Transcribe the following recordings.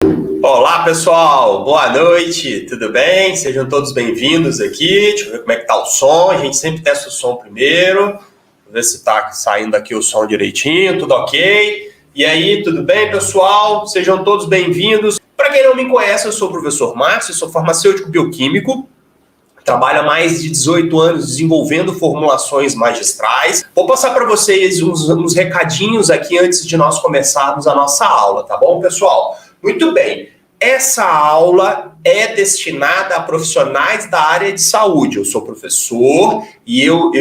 Olá pessoal, boa noite, tudo bem? Sejam todos bem-vindos aqui. Deixa eu ver como é que tá o som, a gente sempre testa o som primeiro. Vou ver se tá saindo aqui o som direitinho, tudo ok. E aí, tudo bem pessoal? Sejam todos bem-vindos. Para quem não me conhece, eu sou o professor Márcio, sou farmacêutico bioquímico. Trabalho há mais de 18 anos desenvolvendo formulações magistrais. Vou passar para vocês uns recadinhos aqui antes de nós começarmos a nossa aula, tá bom, pessoal? Muito bem. Essa aula é destinada a profissionais da área de saúde. Eu sou professor e eu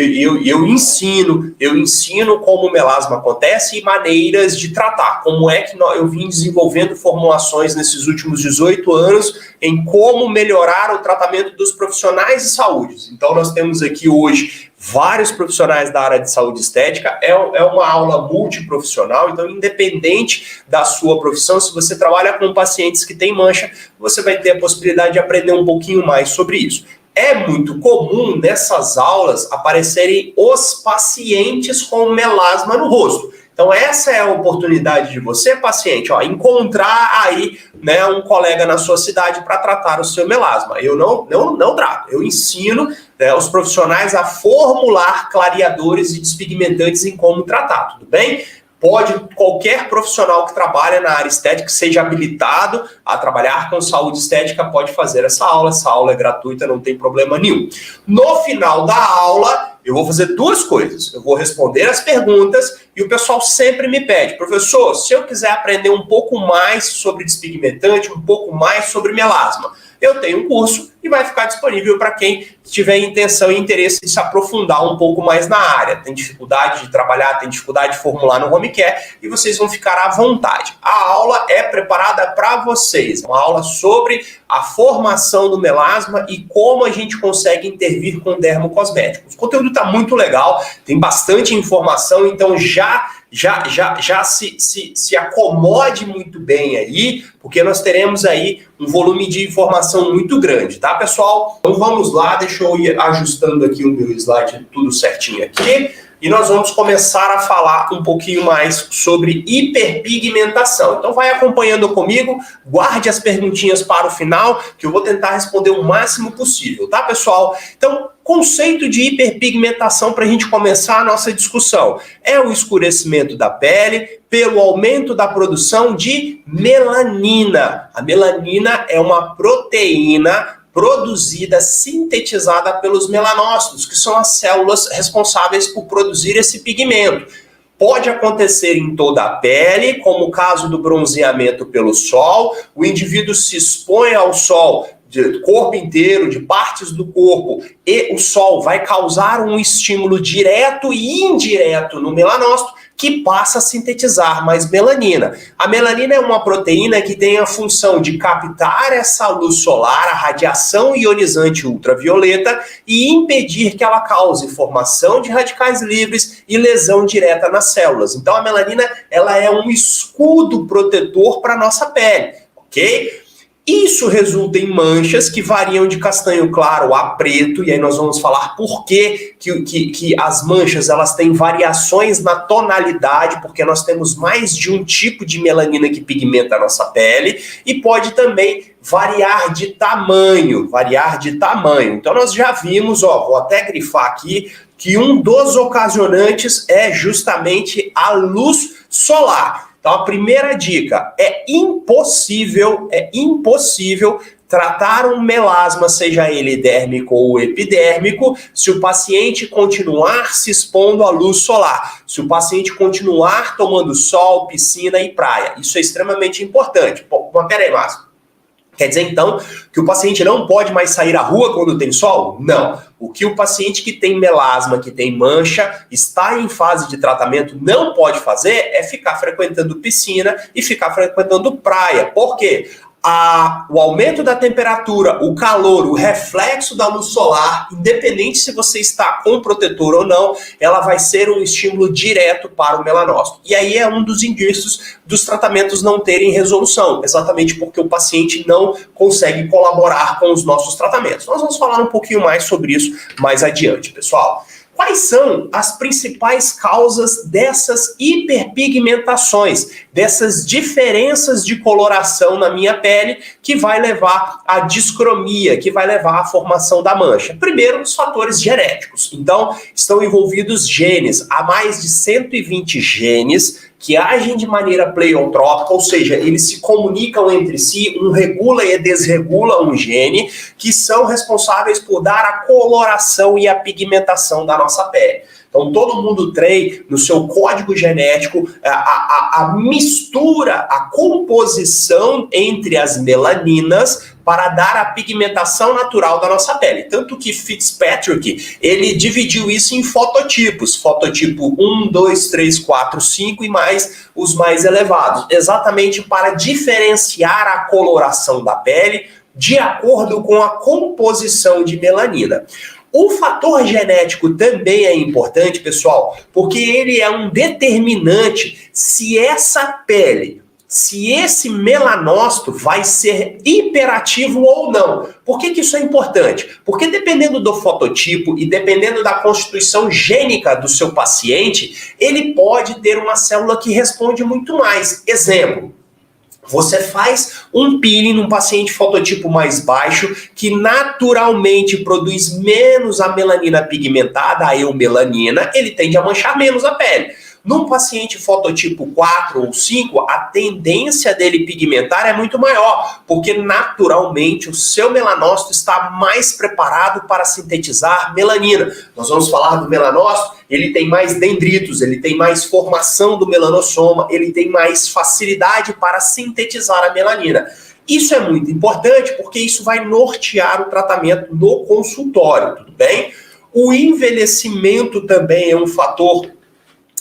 ensino como o melasma acontece e maneiras de tratar. Como é que eu vim desenvolvendo formulações nesses últimos 18 anos em como melhorar o tratamento dos profissionais de saúde. Então nós temos aqui hoje vários profissionais da área de saúde estética, é uma aula multiprofissional, então independente da sua profissão, se você trabalha com pacientes que têm mancha, você vai ter a possibilidade de aprender um pouquinho mais sobre isso. É muito comum nessas aulas aparecerem os pacientes com melasma no rosto. Então essa é a oportunidade de você, paciente, encontrar aí um colega na sua cidade para tratar o seu melasma. Eu não trato, eu ensino os profissionais a formular clareadores e despigmentantes em como tratar, tudo bem? Qualquer profissional que trabalha na área estética, que seja habilitado a trabalhar com saúde estética, pode fazer essa aula é gratuita, não tem problema nenhum. No final da aula, eu vou fazer duas coisas, eu vou responder as perguntas e o pessoal sempre me pede, professor, se eu quiser aprender um pouco mais sobre despigmentante, um pouco mais sobre melasma, eu tenho um curso e vai ficar disponível para quem tiver intenção e interesse de se aprofundar um pouco mais na área. Tem dificuldade de trabalhar, tem dificuldade de formular no home care e vocês vão ficar à vontade. A aula é preparada para vocês, uma aula sobre a formação do melasma e como a gente consegue intervir com dermocosméticos. O conteúdo está muito legal, tem bastante informação, então já se acomode muito bem aí, porque nós teremos aí um volume de informação muito grande, tá, pessoal? Então vamos lá, deixa eu ir ajustando aqui o meu slide tudo certinho aqui, e nós vamos começar a falar um pouquinho mais sobre hiperpigmentação. Então vai acompanhando comigo, guarde as perguntinhas para o final, que eu vou tentar responder o máximo possível, tá, pessoal? Então, conceito de hiperpigmentação para a gente começar a nossa discussão. É o escurecimento da pele pelo aumento da produção de melanina. A melanina é uma proteína produzida, sintetizada pelos melanócitos, que são as células responsáveis por produzir esse pigmento. Pode acontecer em toda a pele, como o caso do bronzeamento pelo sol, o indivíduo se expõe ao sol de corpo inteiro, de partes do corpo, e o sol vai causar um estímulo direto e indireto no melanócito, que passa a sintetizar mais melanina. A melanina é uma proteína que tem a função de captar essa luz solar, a radiação ionizante ultravioleta, e impedir que ela cause formação de radicais livres e lesão direta nas células. Então a melanina ela é um escudo protetor para a nossa pele, ok? Isso resulta em manchas que variam de castanho claro a preto, e aí nós vamos falar por que as manchas elas têm variações na tonalidade, porque nós temos mais de um tipo de melanina que pigmenta a nossa pele, e pode também variar de tamanho. Então nós já vimos, vou até grifar aqui, que um dos ocasionantes é justamente a luz solar. Então a primeira dica, é impossível tratar um melasma, seja ele dérmico ou epidérmico, se o paciente continuar se expondo à luz solar, se o paciente continuar tomando sol, piscina e praia. Isso é extremamente importante. Mas peraí, Márcio. Quer dizer, então, que o paciente não pode mais sair à rua quando tem sol? Não. O que o paciente que tem melasma, que tem mancha, está em fase de tratamento, não pode fazer é ficar frequentando piscina e ficar frequentando praia. Por quê? O aumento da temperatura, o calor, o reflexo da luz solar, independente se você está com protetor ou não, ela vai ser um estímulo direto para o melanócito. E aí é um dos indícios dos tratamentos não terem resolução, exatamente porque o paciente não consegue colaborar com os nossos tratamentos. Nós vamos falar um pouquinho mais sobre isso mais adiante, pessoal. Quais são as principais causas dessas hiperpigmentações, dessas diferenças de coloração na minha pele que vai levar à discromia, que vai levar à formação da mancha? Primeiro, os fatores genéticos. Então, estão envolvidos genes, há mais de 120 genes que agem de maneira pleiotrópica, ou seja, eles se comunicam entre si, um regula e desregula um gene, que são responsáveis por dar a coloração e a pigmentação da nossa pele. Então, todo mundo tem no seu código genético a mistura, a composição entre as melaninas para dar a pigmentação natural da nossa pele. Tanto que Fitzpatrick, ele dividiu isso em fototipos. Fototipo 1, 2, 3, 4, 5 e mais os mais elevados. Exatamente para diferenciar a coloração da pele de acordo com a composição de melanina. O fator genético também é importante, pessoal, porque ele é um determinante se essa pele, se esse melanócito vai ser hiperativo ou não. Por que isso é importante? Porque dependendo do fototipo e dependendo da constituição gênica do seu paciente, ele pode ter uma célula que responde muito mais. Exemplo. Você faz um peeling num paciente fototipo mais baixo, que naturalmente produz menos a melanina pigmentada, a eumelanina, ele tende a manchar menos a pele. Num paciente fototipo 4 ou 5, a tendência dele pigmentar é muito maior, porque naturalmente o seu melanócito está mais preparado para sintetizar melanina. Nós vamos falar do melanócito, ele tem mais dendritos, ele tem mais formação do melanossoma, ele tem mais facilidade para sintetizar a melanina. Isso é muito importante porque isso vai nortear o tratamento no consultório, tudo bem? O envelhecimento também é um fator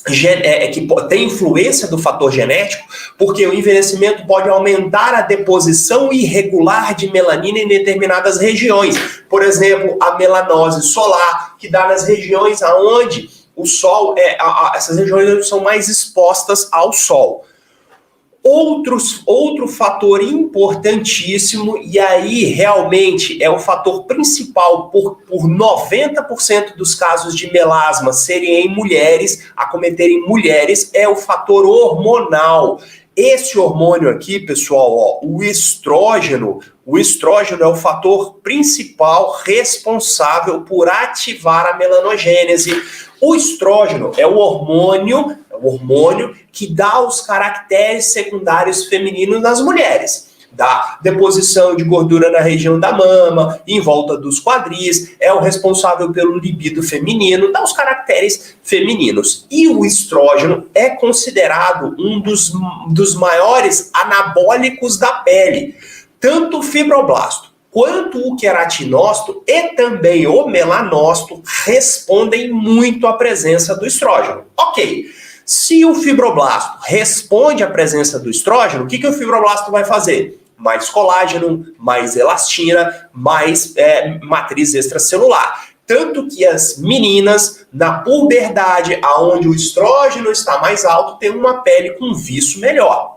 que tem influência do fator genético, porque o envelhecimento pode aumentar a deposição irregular de melanina em determinadas regiões. Por exemplo, a melanose solar, que dá nas regiões onde o sol, essas regiões são mais expostas ao sol. Outro fator importantíssimo, e aí realmente é o fator principal por 90% dos casos de melasma serem em mulheres, acometerem mulheres, é o fator hormonal. Esse hormônio aqui, pessoal, o estrógeno é o fator principal responsável por ativar a melanogênese. O estrógeno é o hormônio que dá os caracteres secundários femininos nas mulheres. Da deposição de gordura na região da mama, em volta dos quadris, é o responsável pelo libido feminino, dá os caracteres femininos. E o estrógeno é considerado um dos maiores anabólicos da pele. Tanto o fibroblasto quanto o queratinócito e também o melanócito respondem muito à presença do estrógeno. Ok. Se o fibroblasto responde à presença do estrógeno, o que o fibroblasto vai fazer? Mais colágeno, mais elastina, mais matriz extracelular. Tanto que as meninas, na puberdade, onde o estrógeno está mais alto, têm uma pele com viço melhor.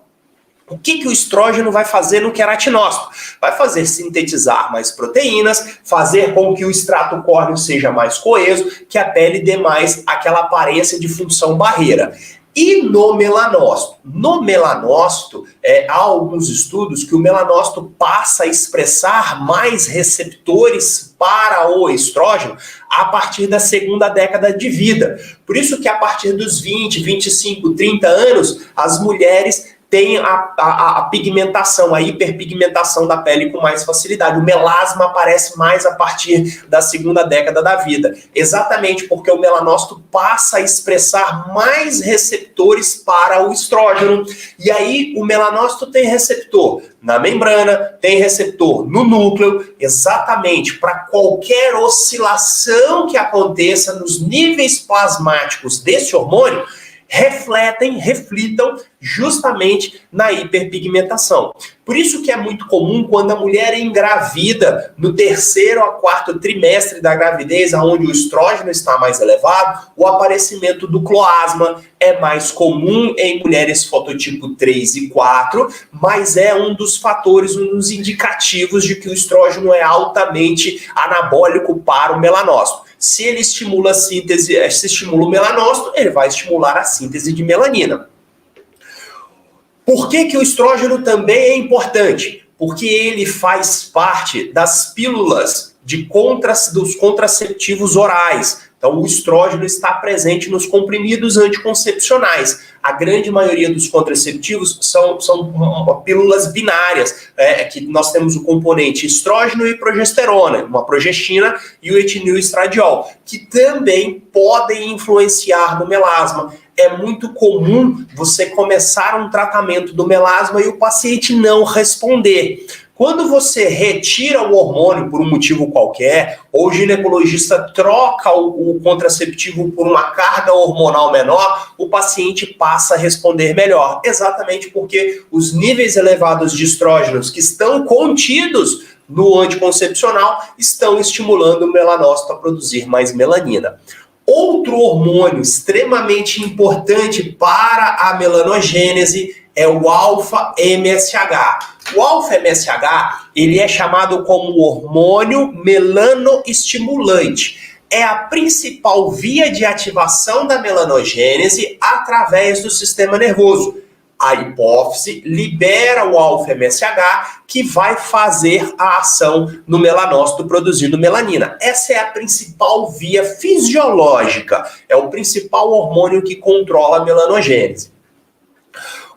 O que o estrógeno vai fazer no queratinócito? Vai fazer sintetizar mais proteínas, fazer com que o extrato córneo seja mais coeso, que a pele dê mais aquela aparência de função barreira. E no melanócito? No melanócito, há alguns estudos que o melanócito passa a expressar mais receptores para o estrógeno a partir da segunda década de vida. Por isso que a partir dos 20, 25, 30 anos, as mulheres tem a pigmentação, a hiperpigmentação da pele com mais facilidade. O melasma aparece mais a partir da segunda década da vida. Exatamente porque o melanócito passa a expressar mais receptores para o estrógeno. E aí o melanócito tem receptor na membrana, tem receptor no núcleo, exatamente para qualquer oscilação que aconteça nos níveis plasmáticos desse hormônio, reflitam justamente na hiperpigmentação. Por isso que é muito comum quando a mulher engravida no 3º a 4º trimestre da gravidez, onde o estrógeno está mais elevado, o aparecimento do cloasma é mais comum em mulheres fototipo 3 e 4, mas é um dos fatores, um dos indicativos de que o estrógeno é altamente anabólico para o melanócito. Se ele estimula a síntese, se estimula o melanócito, ele vai estimular a síntese de melanina. Por que o estrógeno também é importante? Porque ele faz parte das pílulas dos contraceptivos orais. Então, o estrógeno está presente nos comprimidos anticoncepcionais. A grande maioria dos contraceptivos são pílulas binárias, que nós temos o componente estrógeno e progesterona, uma progestina e o etinilestradiol, que também podem influenciar no melasma. É muito comum você começar um tratamento do melasma e o paciente não responder. Quando você retira o hormônio por um motivo qualquer, ou o ginecologista troca o contraceptivo por uma carga hormonal menor, o paciente passa a responder melhor. Exatamente porque os níveis elevados de estrógenos que estão contidos no anticoncepcional estão estimulando o melanócito a produzir mais melanina. Outro hormônio extremamente importante para a melanogênese é o alfa-MSH. O alfa-MSH, ele é chamado como hormônio melanoestimulante. É a principal via de ativação da melanogênese através do sistema nervoso. A hipófise libera o alfa-MSH, que vai fazer a ação no melanócito produzindo melanina. Essa é a principal via fisiológica, é o principal hormônio que controla a melanogênese.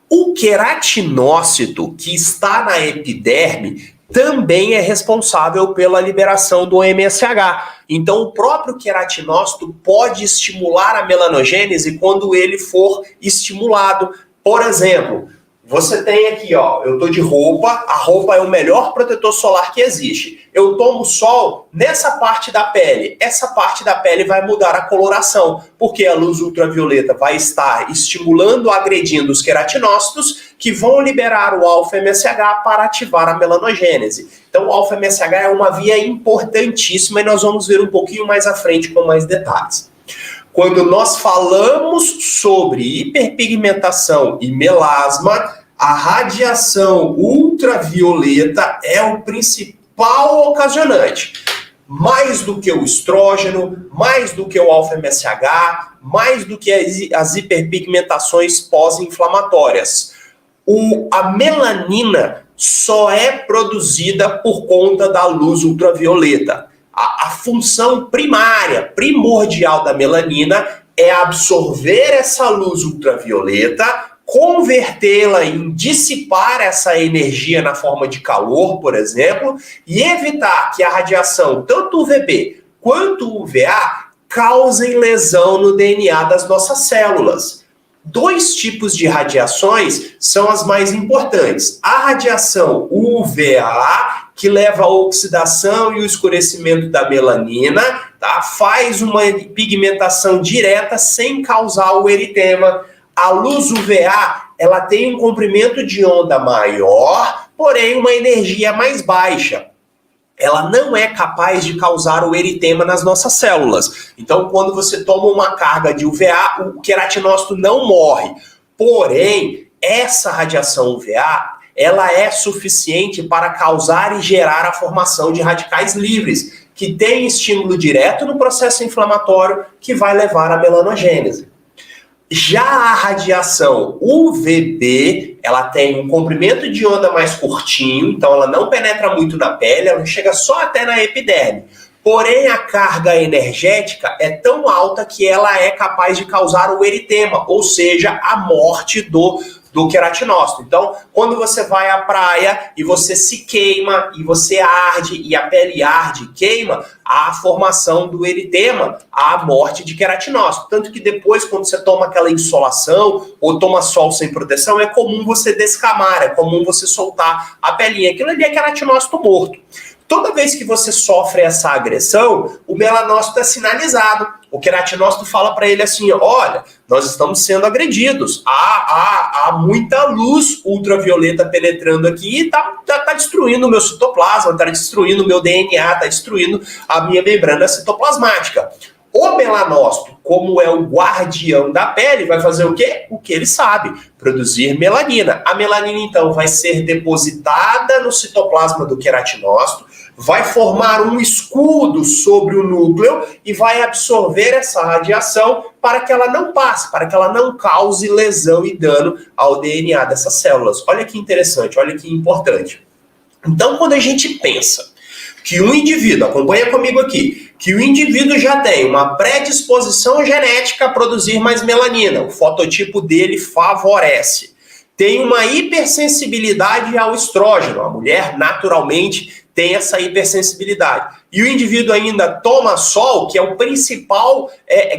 O queratinócito, que está na epiderme, também é responsável pela liberação do MSH. Então, o próprio queratinócito pode estimular a melanogênese quando ele for estimulado. Por exemplo, você tem aqui, ó, eu tô de roupa, a roupa é o melhor protetor solar que existe. Eu tomo sol nessa parte da pele. Essa parte da pele vai mudar a coloração, porque a luz ultravioleta vai estar estimulando, agredindo os queratinócitos, que vão liberar o alfa-MSH para ativar a melanogênese. Então, o alfa-MSH é uma via importantíssima e nós vamos ver um pouquinho mais à frente com mais detalhes. Quando nós falamos sobre hiperpigmentação e melasma, a radiação ultravioleta é o principal ocasionante. Mais do que o estrógeno, mais do que o alfa-MSH, mais do que as hiperpigmentações pós-inflamatórias. A melanina só é produzida por conta da luz ultravioleta. A função primária, primordial da melanina é absorver essa luz ultravioleta, convertê-la em dissipar essa energia na forma de calor, por exemplo, e evitar que a radiação, tanto UVB quanto UVA, causem lesão no DNA das nossas células. Dois tipos de radiações são as mais importantes. A radiação UVA, que leva à oxidação e o escurecimento da melanina, tá? Faz uma pigmentação direta sem causar o eritema. A luz UVA, ela tem um comprimento de onda maior, porém uma energia mais baixa. Ela não é capaz de causar o eritema nas nossas células. Então, quando você toma uma carga de UVA, o queratinócito não morre. Porém, essa radiação UVA, ela é suficiente para causar e gerar a formação de radicais livres, que tem estímulo direto no processo inflamatório que vai levar à melanogênese. Já a radiação UVB, ela tem um comprimento de onda mais curtinho, então ela não penetra muito na pele, ela chega só até na epiderme. Porém, a carga energética é tão alta que ela é capaz de causar o eritema, ou seja, a morte do queratinócito. Então, quando você vai à praia e você se queima, e você arde, e a pele arde e queima, há a formação do eritema, há a morte de queratinócito. Tanto que depois, quando você toma aquela insolação, ou toma sol sem proteção, é comum você descamar, é comum você soltar a pelinha. Aquilo ali é queratinócito morto. Toda vez que você sofre essa agressão, o melanócito é sinalizado. O queratinócito fala para ele assim, olha, nós estamos sendo agredidos. Há muita luz ultravioleta penetrando aqui e tá destruindo o meu citoplasma, está destruindo o meu DNA, está destruindo a minha membrana citoplasmática. O melanócito, como é o guardião da pele, vai fazer o quê? O que ele sabe, produzir melanina. A melanina, então, vai ser depositada no citoplasma do queratinócito, vai formar um escudo sobre o núcleo e vai absorver essa radiação para que ela não passe, para que ela não cause lesão e dano ao DNA dessas células. Olha que interessante, olha que importante. Então, quando a gente pensa que um indivíduo, acompanha comigo aqui, que o indivíduo já tem uma predisposição genética a produzir mais melanina, o fototipo dele favorece. Tem uma hipersensibilidade ao estrógeno, a mulher naturalmente tem essa hipersensibilidade. E o indivíduo ainda toma sol, que é o principal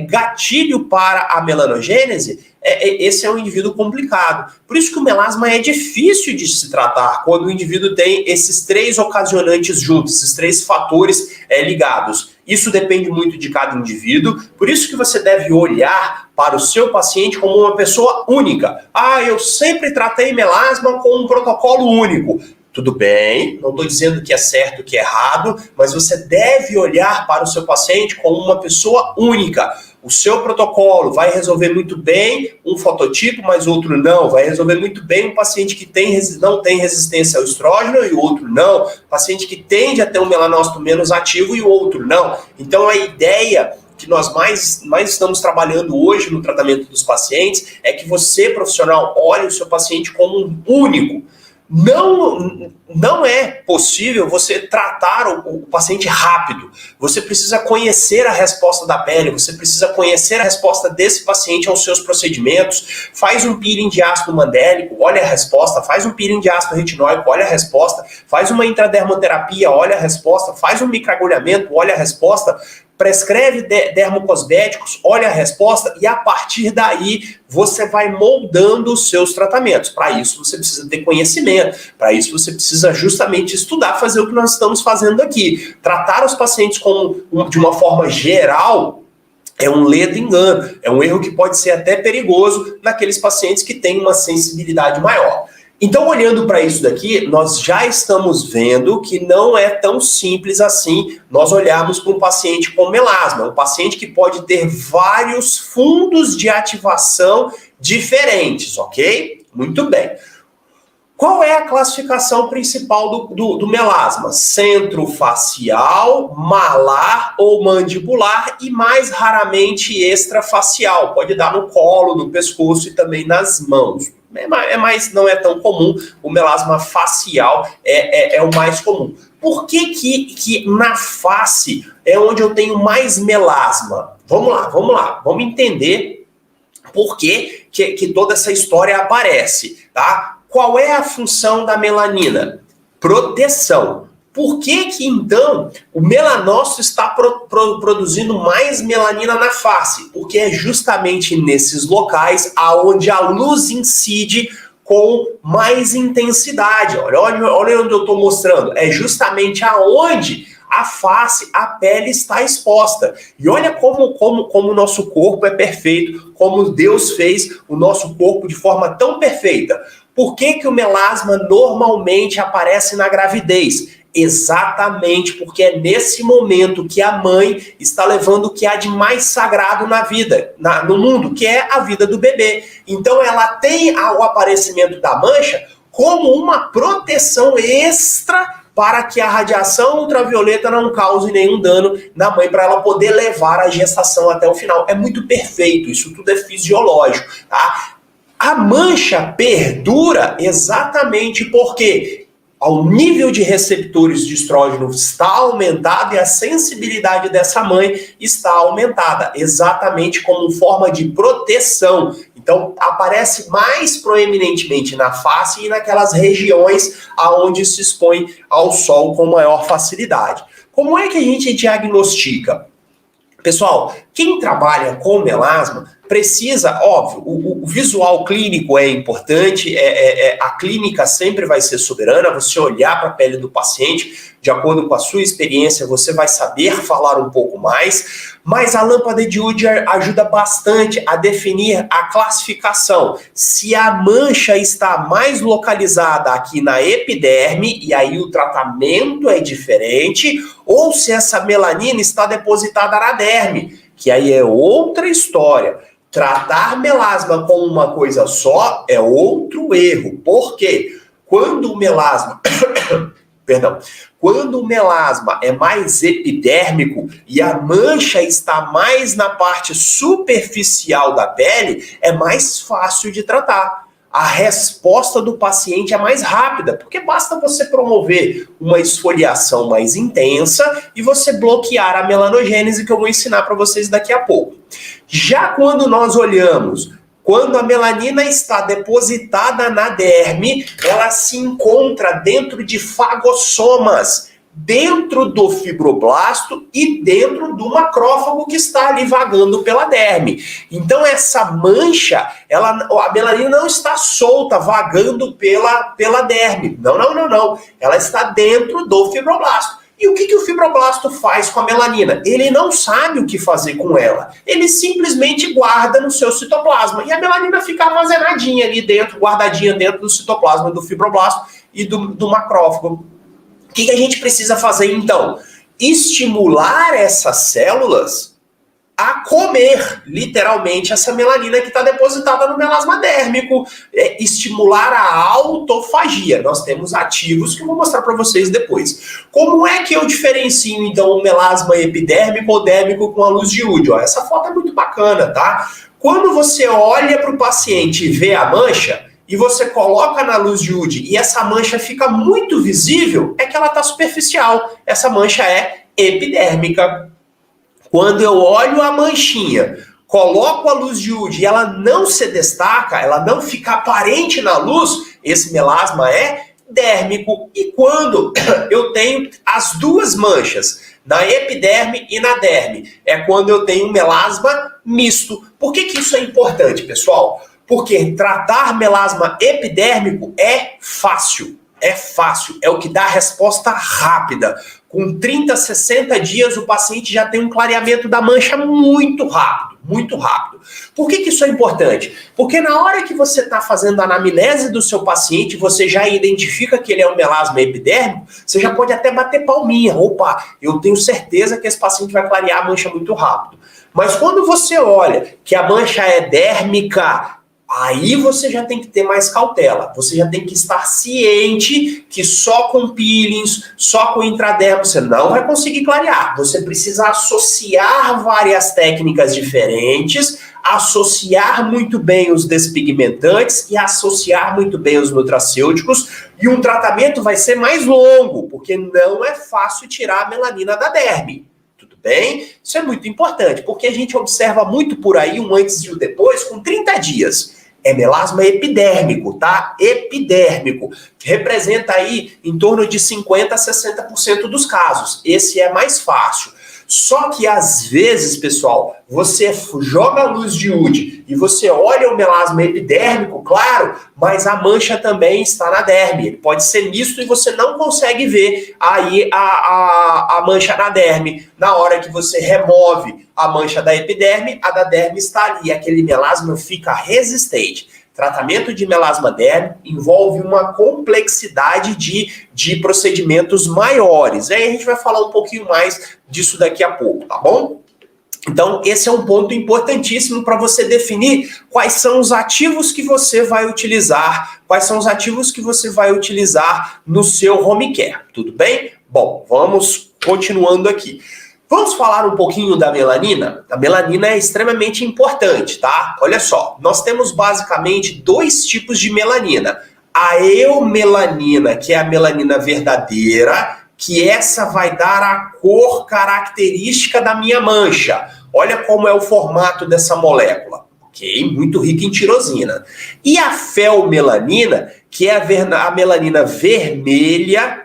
gatilho para a melanogênese, esse é um indivíduo complicado. Por isso que o melasma é difícil de se tratar quando o indivíduo tem esses três ocasionantes juntos, esses três fatores ligados. Isso depende muito de cada indivíduo, por isso que você deve olhar para o seu paciente como uma pessoa única. Ah, eu sempre tratei melasma com um protocolo único. Tudo bem, não estou dizendo que é certo, que é errado, mas você deve olhar para o seu paciente como uma pessoa única. O seu protocolo vai resolver muito bem um fototipo, mas outro não. Vai resolver muito bem um paciente que não tem resistência ao estrógeno e o outro não. Paciente que tende a ter um melanócito menos ativo e o outro não. Então a ideia que nós mais estamos trabalhando hoje no tratamento dos pacientes é que você, profissional, olhe o seu paciente como um único. Não é possível você tratar o paciente rápido. Você precisa conhecer a resposta da pele, você precisa conhecer a resposta desse paciente aos seus procedimentos. Faz um peeling de ácido mandélico, olha a resposta. Faz um peeling de ácido retinóico, olha a resposta. Faz uma intradermoterapia, olha a resposta. Faz um microagulhamento, olha a resposta. Prescreve dermocosméticos, olha a resposta e a partir daí você vai moldando os seus tratamentos. Para isso você precisa ter conhecimento, para isso você precisa justamente estudar, fazer o que nós estamos fazendo aqui. Tratar os pacientes de uma forma geral é um ledo engano, é um erro que pode ser até perigoso naqueles pacientes que têm uma sensibilidade maior. Então, olhando para isso daqui, nós já estamos vendo que não é tão simples assim nós olharmos para um paciente com melasma, um paciente que pode ter vários fundos de ativação diferentes, ok? Muito bem. Qual é a classificação principal do melasma? Centrofacial, malar ou mandibular e mais raramente extrafacial. Pode dar no colo, no pescoço e também nas mãos. Mas não é tão comum, o melasma facial é o mais comum. Por que na face é onde eu tenho mais melasma? Vamos lá, vamos entender por que toda essa história aparece, tá? Qual é a função da melanina? Proteção. Por que então o melanócito está produzindo mais melanina na face? Porque é justamente nesses locais aonde a luz incide com mais intensidade. Olha onde eu estou mostrando. É justamente aonde a face, a pele está exposta. E olha como o nosso corpo é perfeito, como Deus fez o nosso corpo de forma tão perfeita. Por que o melasma normalmente aparece na gravidez? Exatamente porque é nesse momento que a mãe está levando o que há de mais sagrado na vida, no mundo, que é a vida do bebê. Então ela tem o aparecimento da mancha como uma proteção extra para que a radiação ultravioleta não cause nenhum dano na mãe, para ela poder levar a gestação até o final. É muito perfeito, isso tudo é fisiológico, tá? A mancha perdura exatamente porque ao nível de receptores de estrógeno está aumentado e a sensibilidade dessa mãe está aumentada, exatamente como forma de proteção. Então, aparece mais proeminentemente na face e naquelas regiões aonde se expõe ao sol com maior facilidade. Como é que a gente diagnostica? Pessoal, quem trabalha com melasma precisa, óbvio, o visual clínico é importante, a clínica sempre vai ser soberana, você olhar para a pele do paciente, de acordo com a sua experiência, você vai saber falar um pouco mais, mas a lâmpada de Udier ajuda bastante a definir a classificação. Se a mancha está mais localizada aqui na epiderme, e aí o tratamento é diferente, ou se essa melanina está depositada na derme, que aí é outra história. Tratar melasma como uma coisa só é outro erro. Por quê? Quando o melasma... Perdão. Quando o melasma é mais epidérmico e a mancha está mais na parte superficial da pele, é mais fácil de tratar. A resposta do paciente é mais rápida, porque basta você promover uma esfoliação mais intensa e você bloquear a melanogênese, que eu vou ensinar para vocês daqui a pouco. Já quando nós olhamos, quando a melanina está depositada na derme, ela se encontra dentro de fagossomas, dentro do fibroblasto e dentro do macrófago que está ali vagando pela derme. Então essa mancha, a melanina não está solta, vagando pela derme. Não. Ela está dentro do fibroblasto. E o que o fibroblasto faz com a melanina? Ele não sabe o que fazer com ela. Ele simplesmente guarda no seu citoplasma. E a melanina fica armazenadinha ali dentro, guardadinha dentro do citoplasma do fibroblasto e do macrófago. O que a gente precisa fazer então? Estimular essas células a comer, literalmente, essa melanina que está depositada no melasma dérmico. Estimular a autofagia. Nós temos ativos que eu vou mostrar para vocês depois. Como é que eu diferencio, então, o melasma epidérmico ou dérmico com a luz de UD? Ó, essa foto é muito bacana, tá? Quando você olha para o paciente e vê a mancha, e você coloca na luz de UD e essa mancha fica muito visível, é que ela está superficial. Essa mancha é epidérmica. Quando eu olho a manchinha, coloco a luz de UD e ela não se destaca, ela não fica aparente na luz, esse melasma é dérmico. E quando eu tenho as duas manchas, na epiderme e na derme, é quando eu tenho um melasma misto. Por que isso é importante, pessoal? Porque tratar melasma epidérmico é fácil. É o que dá a resposta rápida. Com 30, 60 dias, o paciente já tem um clareamento da mancha muito rápido, muito rápido. Por que isso é importante? Porque na hora que você está fazendo a anamnese do seu paciente, você já identifica que ele é um melasma epidérmico, você já pode até bater palminha. Opa, eu tenho certeza que esse paciente vai clarear a mancha muito rápido. Mas quando você olha que a mancha é dérmica, aí você já tem que ter mais cautela. Você já tem que estar ciente que só com peelings, só com intradermo, você não vai conseguir clarear. Você precisa associar várias técnicas diferentes, associar muito bem os despigmentantes e associar muito bem os nutracêuticos. E um tratamento vai ser mais longo, porque não é fácil tirar a melanina da derme. Tudo bem? Isso é muito importante, porque a gente observa muito por aí um antes e um depois com 30 dias. É melasma epidérmico, tá? Epidérmico. Representa aí em torno de 50% a 60% dos casos. Esse é mais fácil. Só que às vezes, pessoal, você joga a luz de UD e você olha o melasma epidérmico, claro, mas a mancha também está na derme. Ele pode ser misto e você não consegue ver aí a mancha na derme. Na hora que você remove a mancha da epiderme, a da derme está ali. Aquele melasma fica resistente. Tratamento de melasma derme envolve uma complexidade de procedimentos maiores. Aí a gente vai falar um pouquinho mais disso daqui a pouco, tá bom? Então, esse é um ponto importantíssimo para você definir quais são os ativos que você vai utilizar, no seu home care, tudo bem? Bom, vamos continuando aqui. Vamos falar um pouquinho da melanina? A melanina é extremamente importante, tá? Olha só, nós temos basicamente dois tipos de melanina. A eumelanina, que é a melanina verdadeira, que essa vai dar a cor característica da minha mancha. Olha como é o formato dessa molécula. Ok? Muito rica em tirosina. E a felmelanina, que é a melanina vermelha,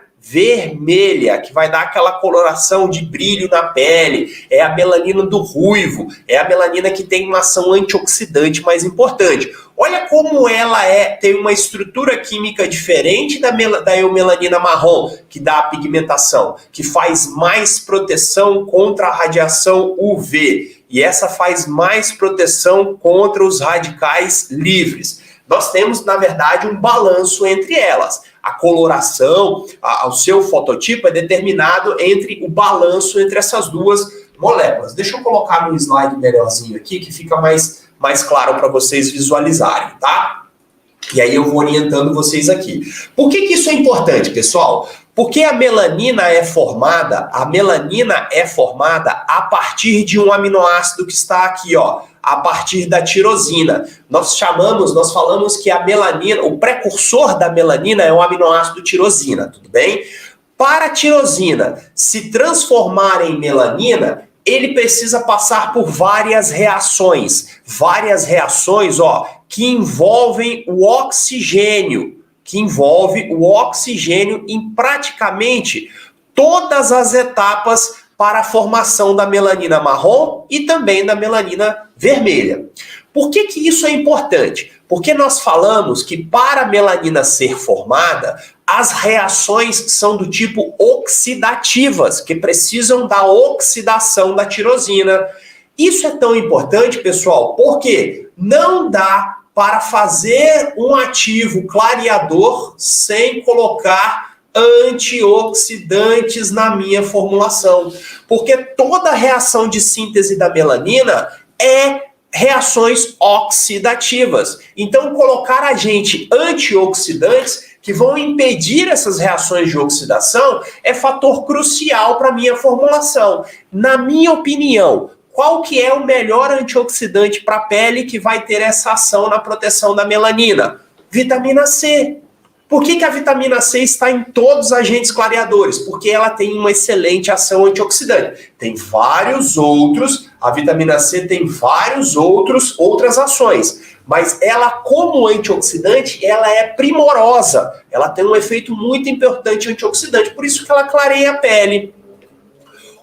que vai dar aquela coloração de brilho na pele, é a melanina do ruivo, é a melanina que tem uma ação antioxidante mais importante. Olha como ela tem uma estrutura química diferente da eumelanina marrom, que dá a pigmentação, que faz mais proteção contra a radiação UV, e essa faz mais proteção contra os radicais livres. Nós temos, na verdade, um balanço entre elas. A coloração, o seu fototipo é determinado entre o balanço entre essas duas moléculas. Deixa eu colocar no slide melhorzinho aqui, que fica mais claro para vocês visualizarem, tá? E aí eu vou orientando vocês aqui. Por que isso é importante, pessoal? Porque a melanina é formada a partir de um aminoácido que está aqui, ó, a partir da tirosina. Nós falamos que a melanina, o precursor da melanina é o aminoácido tirosina, tudo bem? Para a tirosina se transformar em melanina, ele precisa passar por várias reações, ó, que envolvem o oxigênio, em praticamente todas as etapas para a formação da melanina marrom e também da melanina vermelha. Por que isso é importante? Porque nós falamos que para a melanina ser formada, as reações são do tipo oxidativas, que precisam da oxidação da tirosina. Isso é tão importante, pessoal, porque não dá para fazer um ativo clareador sem colocar antioxidantes na minha formulação. Porque toda reação de síntese da melanina é reações oxidativas. Então, colocar agente antioxidantes que vão impedir essas reações de oxidação é fator crucial para a minha formulação. Na minha opinião, qual que é o melhor antioxidante para a pele que vai ter essa ação na proteção da melanina? Vitamina C. Por que a vitamina C está em todos os agentes clareadores? Porque ela tem uma excelente ação antioxidante. Tem vários outros, a vitamina C tem outras ações. Mas ela, como antioxidante, ela é primorosa. Ela tem um efeito muito importante antioxidante. Por isso que ela clareia a pele.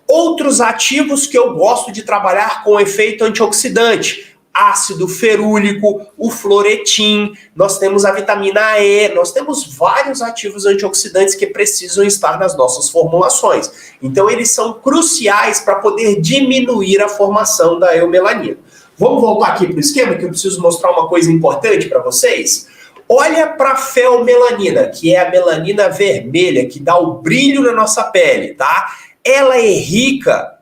Outros ativos que eu gosto de trabalhar com efeito antioxidante: ácido ferúlico, o fluoretin, nós temos a vitamina E, nós temos vários ativos antioxidantes que precisam estar nas nossas formulações. Então eles são cruciais para poder diminuir a formação da eumelanina. Vamos voltar aqui para o esquema, que eu preciso mostrar uma coisa importante para vocês. Olha para a feomelanina, que é a melanina vermelha, que dá o brilho na nossa pele, tá? Ela é rica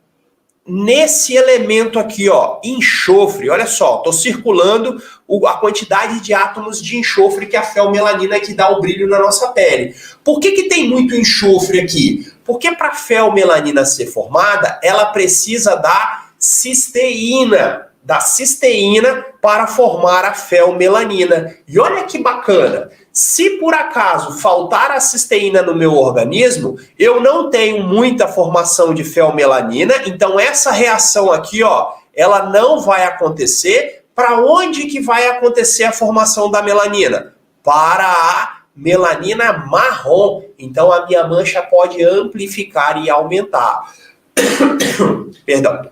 nesse elemento aqui, ó, enxofre. Olha só, estou circulando a quantidade de átomos de enxofre que a feomelanina que dá o brilho na nossa pele. Por que tem muito enxofre aqui? Porque para a feomelanina ser formada, ela precisa da cisteína para formar a feomelanina. E olha que bacana, se por acaso faltar a cisteína no meu organismo, eu não tenho muita formação de feomelanina, então essa reação aqui, ó, ela não vai acontecer. Para onde que vai acontecer a formação da melanina? Para a melanina marrom. Então a minha mancha pode amplificar e aumentar. Perdão.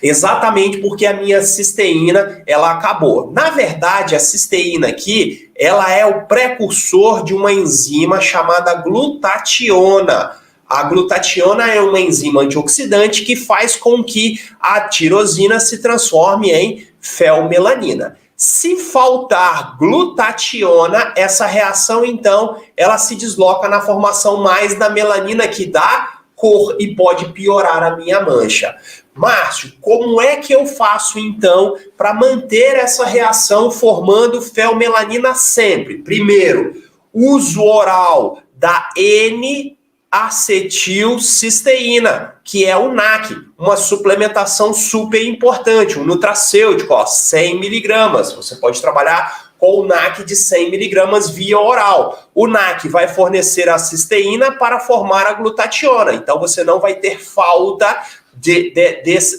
Exatamente porque a minha cisteína, ela acabou. Na verdade, a cisteína aqui, ela é o precursor de uma enzima chamada glutationa. A glutationa é uma enzima antioxidante que faz com que a tirosina se transforme em feomelanina. Se faltar glutationa, essa reação, então, ela se desloca na formação mais da melanina, que dá cor e pode piorar a minha mancha. Márcio, como é que eu faço, então, para manter essa reação formando feomelanina sempre? Primeiro, uso oral da N-acetilcisteína, que é o NAC, uma suplementação super importante, um nutracêutico, ó, 100 mg. Você pode trabalhar com o NAC de 100 mg via oral. O NAC vai fornecer a cisteína para formar a glutationa, então você não vai ter falta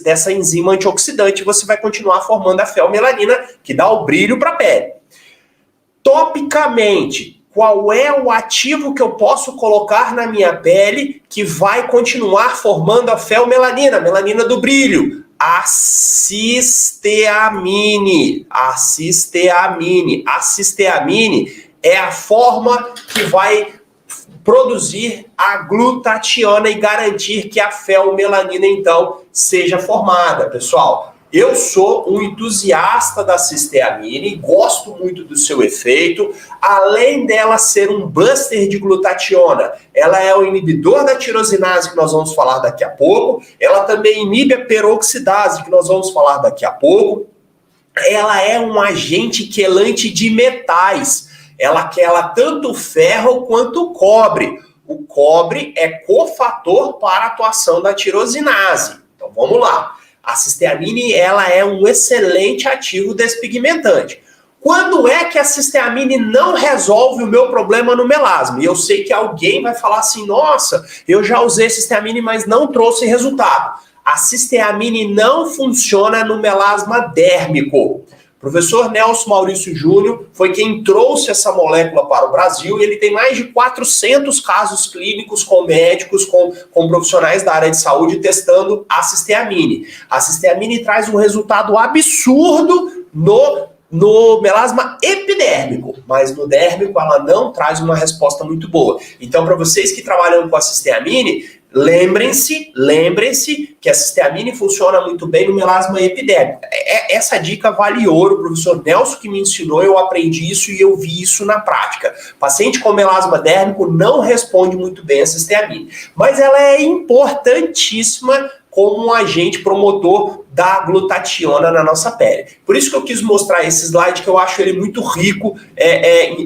dessa enzima antioxidante, você vai continuar formando a feomelanina, que dá o brilho para a pele. Topicamente, qual é o ativo que eu posso colocar na minha pele que vai continuar formando a feomelanina, a melanina do brilho? A cisteamine. A cisteamine. A cisteamine é a forma que vai produzir a glutationa e garantir que a feomelanina, então, seja formada. Pessoal, Eu sou um entusiasta da cisteamina, gosto muito do seu efeito. Além dela ser um buster de glutationa, ela é o inibidor da tirosinase, que nós vamos falar daqui a pouco. Ela também inibe a peroxidase, que nós vamos falar daqui a pouco. Ela é um agente quelante de metais. Ela quela tanto ferro quanto cobre. O cobre é cofator para a atuação da tirosinase. Então vamos lá. A cisteamina, ela é um excelente ativo despigmentante. Quando é que a cisteamina não resolve o meu problema no melasma? E eu sei que alguém vai falar assim, nossa, eu já usei cisteamina, mas não trouxe resultado. A cisteamina não funciona no melasma dérmico. O professor Nelson Maurício Júnior foi quem trouxe essa molécula para o Brasil e ele tem mais de 400 casos clínicos com médicos, com profissionais da área de saúde testando a cisteamina. A cisteamina traz um resultado absurdo no melasma epidérmico, mas no dérmico ela não traz uma resposta muito boa. Então, para vocês que trabalham com a cisteamina, lembrem-se que a cisteamina funciona muito bem no melasma epidérmico. Essa dica vale ouro, o professor Nelson que me ensinou, eu aprendi isso e eu vi isso na prática. Paciente com melasma dérmico não responde muito bem a cisteamina, mas ela é importantíssima como um agente promotor da glutationa na nossa pele. Por isso que eu quis mostrar esse slide, que eu acho ele muito rico,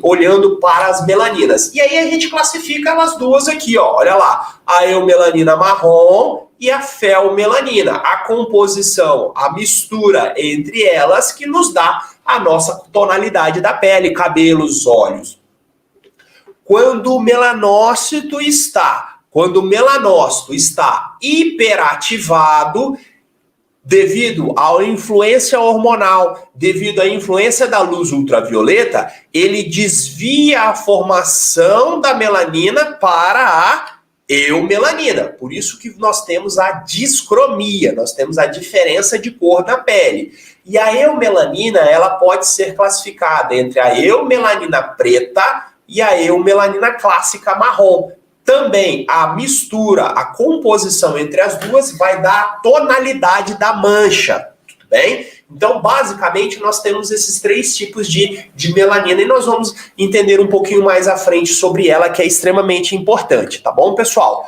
olhando para as melaninas. E aí a gente classifica elas duas aqui, ó, olha lá, a eumelanina marrom e a felmelanina. A composição, a mistura entre elas que nos dá a nossa tonalidade da pele, cabelos, olhos. Quando o melanócito está hiperativado, devido à influência hormonal, devido à influência da luz ultravioleta, ele desvia a formação da melanina para a eumelanina. Por isso que nós temos a discromia, nós temos a diferença de cor da pele. E a eumelanina, ela pode ser classificada entre a eumelanina preta e a eumelanina clássica marrom. Também a mistura, a composição entre as duas vai dar a tonalidade da mancha, tudo bem? Então, basicamente, nós temos esses três tipos de melanina e nós vamos entender um pouquinho mais à frente sobre ela, que é extremamente importante, tá bom, pessoal?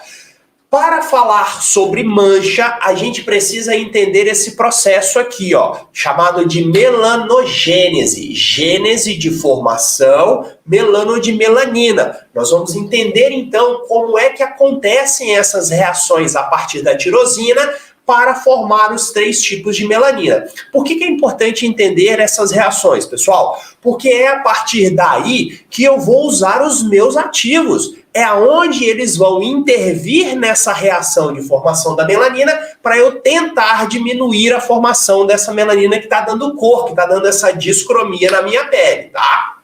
Para falar sobre mancha, a gente precisa entender esse processo aqui, ó, chamado de melanogênese. Gênese de formação, melano de melanina. Nós vamos entender, então, como é que acontecem essas reações a partir da tirosina para formar os três tipos de melanina. Por que é importante entender essas reações, pessoal? Porque é a partir daí que eu vou usar os meus ativos. É aonde eles vão intervir nessa reação de formação da melanina para eu tentar diminuir a formação dessa melanina que está dando cor, que está dando essa discromia na minha pele, tá?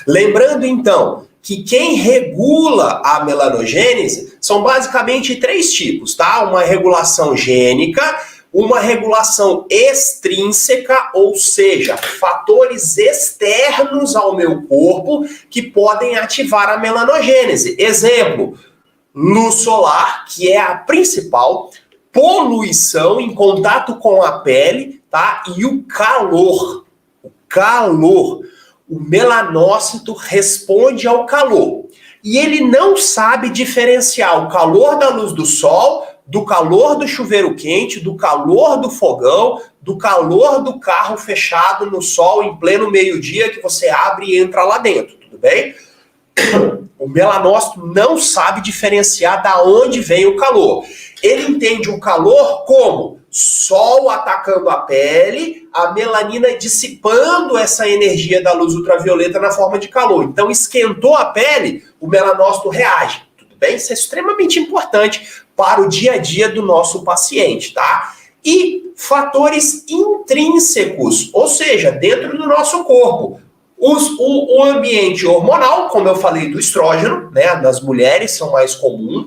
Lembrando, então, que quem regula a melanogênese são basicamente três tipos, tá? Uma regulação gênica, uma regulação extrínseca, ou seja, fatores externos ao meu corpo que podem ativar a melanogênese. Exemplo, luz solar, que é a principal, poluição em contato com a pele, tá? E o calor. O melanócito responde ao calor. E ele não sabe diferenciar o calor da luz do sol do calor do chuveiro quente, do calor do fogão, do calor do carro fechado no sol em pleno meio-dia que você abre e entra lá dentro, tudo bem? O melanócito não sabe diferenciar da onde vem o calor. Ele entende o calor como sol atacando a pele, a melanina dissipando essa energia da luz ultravioleta na forma de calor. Então, esquentou a pele, o melanócito reage. Tudo bem? Isso é extremamente importante para o dia a dia do nosso paciente, tá? E fatores intrínsecos, ou seja, dentro do nosso corpo. O ambiente hormonal, como eu falei do estrógeno, né, nas mulheres são mais comuns,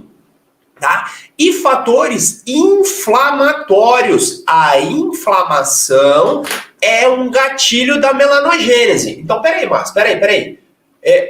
tá? E fatores inflamatórios. A inflamação é um gatilho da melanogênese. Então, peraí, Márcio, peraí.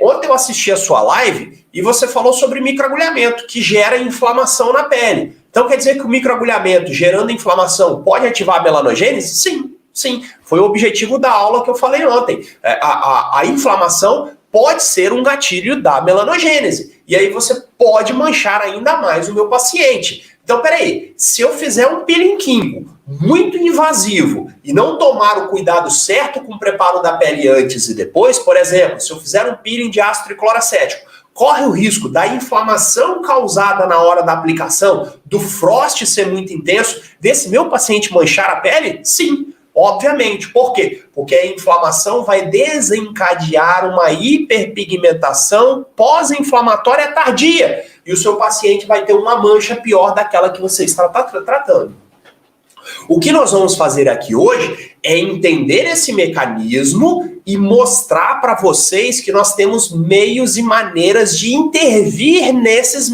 Ontem eu assisti a sua live e você falou sobre microagulhamento, que gera inflamação na pele. Então quer dizer que o microagulhamento gerando inflamação pode ativar a melanogênese? Sim, sim. Foi o objetivo da aula que eu falei ontem. A inflamação pode ser um gatilho da melanogênese. E aí você pode manchar ainda mais o meu paciente. Então, peraí, se eu fizer um peeling químico muito invasivo e não tomar o cuidado certo com o preparo da pele antes e depois, por exemplo, se eu fizer um peeling de ácido tricloracético, corre o risco da inflamação causada na hora da aplicação, do frost ser muito intenso, desse meu paciente manchar a pele? Sim. Obviamente. Por quê? Porque a inflamação vai desencadear uma hiperpigmentação pós-inflamatória tardia. E o seu paciente vai ter uma mancha pior daquela que você está tratando. O que nós vamos fazer aqui hoje é entender esse mecanismo e mostrar para vocês que nós temos meios e maneiras de intervir nesses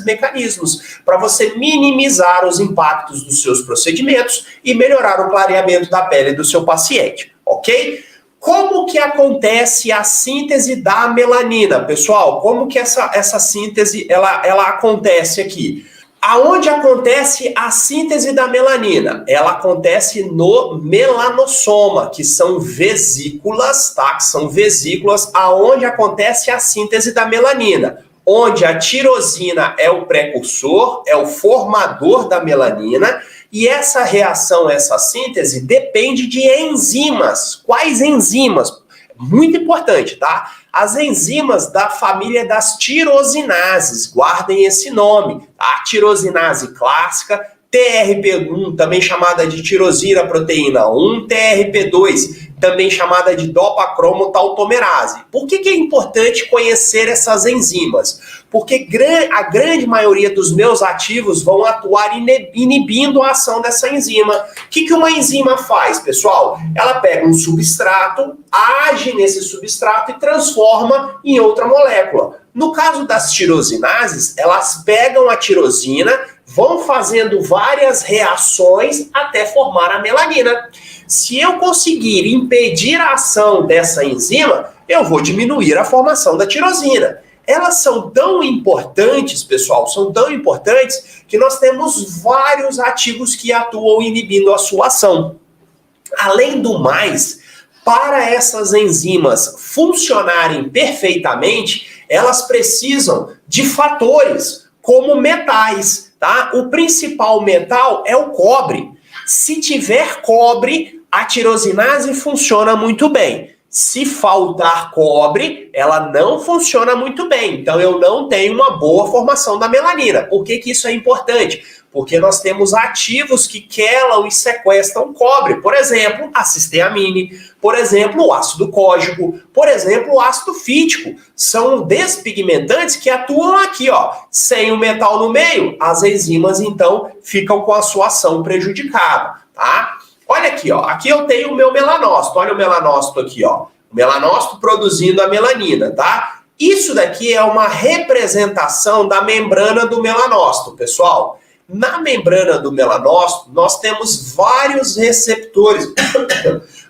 mecanismos, para você minimizar os impactos dos seus procedimentos e melhorar o clareamento da pele do seu paciente, ok? Como que acontece a síntese da melanina, pessoal? Como que essa síntese ela acontece aqui? Aonde acontece a síntese da melanina? Ela acontece no melanossoma, que são vesículas, tá? Que são vesículas aonde acontece a síntese da melanina. Onde a tirosina é o precursor, é o formador da melanina, e essa reação, essa síntese, depende de enzimas. Quais enzimas? Muito importante, tá? As enzimas da família das tirosinases, guardem esse nome. A tirosinase clássica, TRP1, também chamada de tirosina proteína 1, TRP2, também chamada de dopa-cromo-tautomerase. Por que é importante conhecer essas enzimas? Porque a grande maioria dos meus ativos vão atuar inibindo a ação dessa enzima. O que uma enzima faz, pessoal? Ela pega um substrato, age nesse substrato e transforma em outra molécula. No caso das tirosinases, elas pegam a tirosina, vão fazendo várias reações até formar a melanina. Se eu conseguir impedir a ação dessa enzima, eu vou diminuir a formação da tirosina. Elas são tão importantes, pessoal, são tão importantes que nós temos vários ativos que atuam inibindo a sua ação. Além do mais, para essas enzimas funcionarem perfeitamente, elas precisam de fatores como metais, tá? O principal metal é o cobre. Se tiver cobre, a tirosinase funciona muito bem. Se faltar cobre, ela não funciona muito bem. Então eu não tenho uma boa formação da melanina. Por que isso é importante? Porque nós temos ativos que quelam e sequestram cobre. Por exemplo, a cisteamine, por exemplo, o ácido cógico, por exemplo, o ácido fítico. São despigmentantes que atuam aqui, ó. Sem o metal no meio, as enzimas, então, ficam com a sua ação prejudicada, tá? Olha aqui, ó. Aqui eu tenho o meu melanócito. Olha o melanócito aqui, ó. O melanócito produzindo a melanina, tá? Isso daqui é uma representação da membrana do melanócito, pessoal. Na membrana do melanócito, nós temos vários receptores,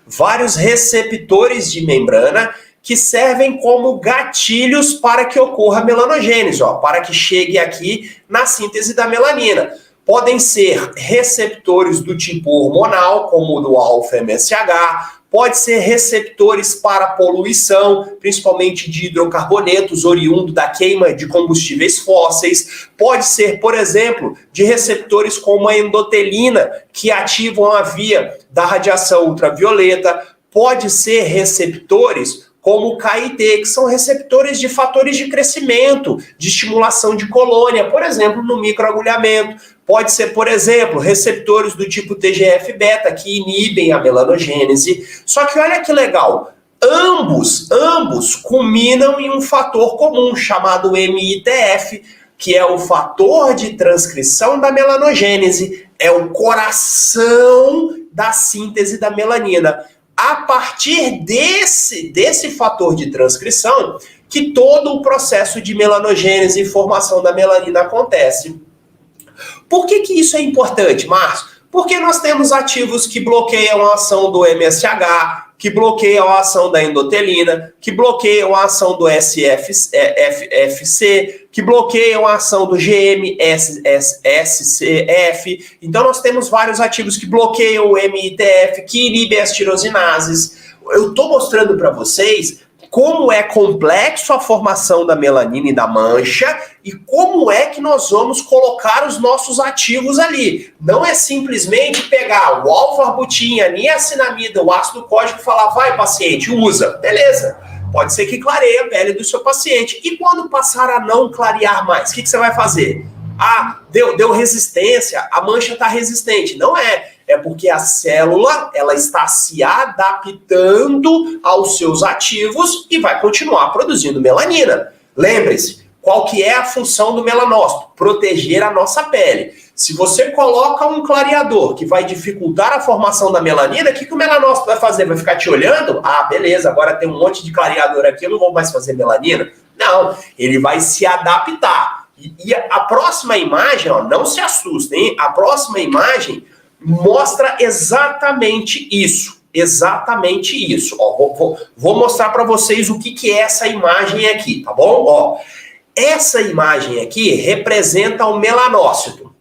vários receptores de membrana que servem como gatilhos para que ocorra a melanogênese, ó, para que chegue aqui na síntese da melanina. Podem ser receptores do tipo hormonal, como o do alfa-MSH, pode ser receptores para poluição, principalmente de hidrocarbonetos, oriundo da queima de combustíveis fósseis. Pode ser, por exemplo, de receptores como a endotelina, que ativam a via da radiação ultravioleta. Pode ser receptores como o KIT, que são receptores de fatores de crescimento, de estimulação de colônia, por exemplo, no microagulhamento. Pode ser, por exemplo, receptores do tipo TGF-beta, que inibem a melanogênese. Só que olha que legal, ambos culminam em um fator comum, chamado MITF, que é o fator de transcrição da melanogênese, é o coração da síntese da melanina. A partir desse fator de transcrição, que todo o processo de melanogênese e formação da melanina acontece. Por que isso é importante, Márcio? Porque nós temos ativos que bloqueiam a ação do MSH, que bloqueiam a ação da endotelina, que bloqueiam a ação do SFC, que bloqueiam a ação do GM-SCF. Então nós temos vários ativos que bloqueiam o MITF, que inibem as tirosinases. Eu estou mostrando para vocês como é complexo a formação da melanina e da mancha e como é que nós vamos colocar os nossos ativos ali. Não é simplesmente pegar o alfarbutina, a niacinamida, o ácido cólico e falar, vai paciente, usa. Beleza, pode ser que clareie a pele do seu paciente. E quando passar a não clarear mais, o que você vai fazer? Ah, deu resistência, a mancha está resistente. Não é. É porque a célula ela está se adaptando aos seus ativos e vai continuar produzindo melanina. Lembre-se, qual que é a função do melanócito? Proteger a nossa pele. Se você coloca um clareador que vai dificultar a formação da melanina, o que o melanócito vai fazer? Vai ficar te olhando? Ah, beleza, agora tem um monte de clareador aqui, eu não vou mais fazer melanina? Não, ele vai se adaptar. E a próxima imagem, ó, não se assustem, hein? A próxima imagem mostra exatamente isso. Exatamente isso. Ó, vou mostrar para vocês o que é essa imagem aqui, tá bom? Ó, essa imagem aqui representa o melanócito.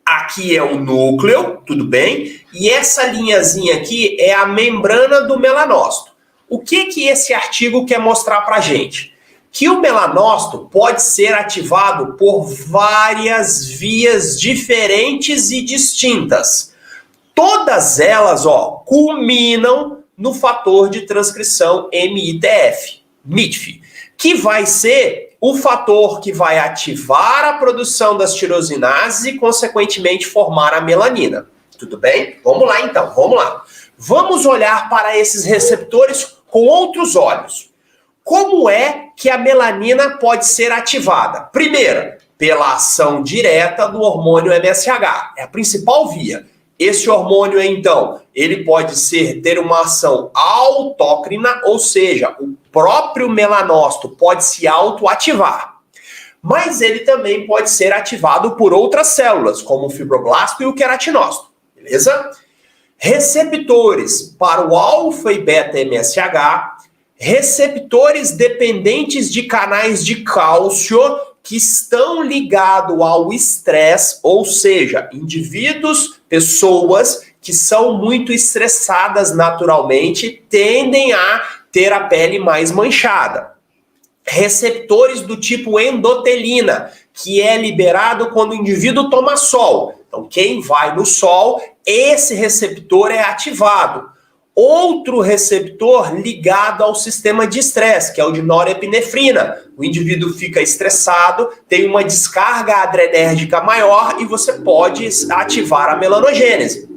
Aqui é o núcleo, tudo bem? E essa linhazinha aqui é a membrana do melanócito. O que esse artigo quer mostrar para a gente? Que o melanócito pode ser ativado por várias vias diferentes e distintas. Todas elas, ó, culminam no fator de transcrição MITF, que vai ser o fator que vai ativar a produção das tirosinases e, consequentemente, formar a melanina. Tudo bem? Vamos lá, então, vamos lá. Vamos olhar para esses receptores com outros olhos. Como é que a melanina pode ser ativada? Primeiro, pela ação direta do hormônio MSH. É a principal via. Esse hormônio, então, ele pode ter uma ação autócrina, ou seja, o próprio melanócito pode se autoativar. Mas ele também pode ser ativado por outras células, como o fibroblasto e o queratinócito. Beleza? Receptores para o alfa e beta MSH, receptores dependentes de canais de cálcio que estão ligados ao estresse, ou seja, indivíduos, pessoas que são muito estressadas naturalmente, tendem a ter a pele mais manchada. Receptores do tipo endotelina, que é liberado quando o indivíduo toma sol. Então, quem vai no sol, esse receptor é ativado. Outro receptor ligado ao sistema de estresse, que é o de norepinefrina. O indivíduo fica estressado, tem uma descarga adrenérgica maior e você pode ativar a melanogênese.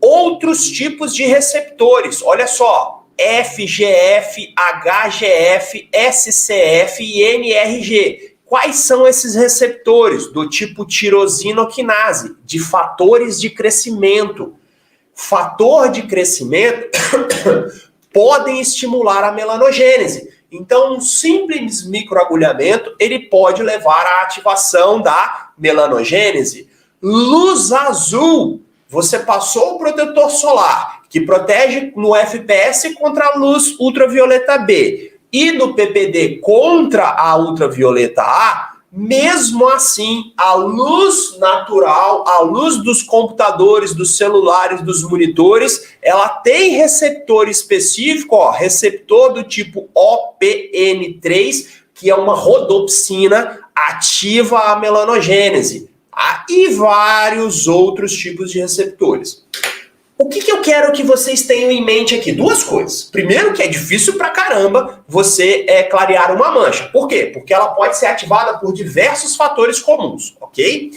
Outros tipos de receptores, olha só, FGF, HGF, SCF e NRG. Quais são esses receptores? Do tipo tirosinoquinase, de fatores de crescimento. Fator de crescimento podem estimular a melanogênese. Então, um simples microagulhamento, ele pode levar à ativação da melanogênese. Luz azul. Você passou o protetor solar, que protege no FPS contra a luz ultravioleta B e no PPD contra a ultravioleta A. Mesmo assim, a luz natural, a luz dos computadores, dos celulares, dos monitores, ela tem receptor específico, ó, receptor do tipo OPN3, que é uma rodopsina, ativa a melanogênese. Tá? E vários outros tipos de receptores. O que eu quero que vocês tenham em mente aqui? Duas coisas. Primeiro, que é difícil pra caramba você clarear uma mancha. Por quê? Porque ela pode ser ativada por diversos fatores comuns, ok?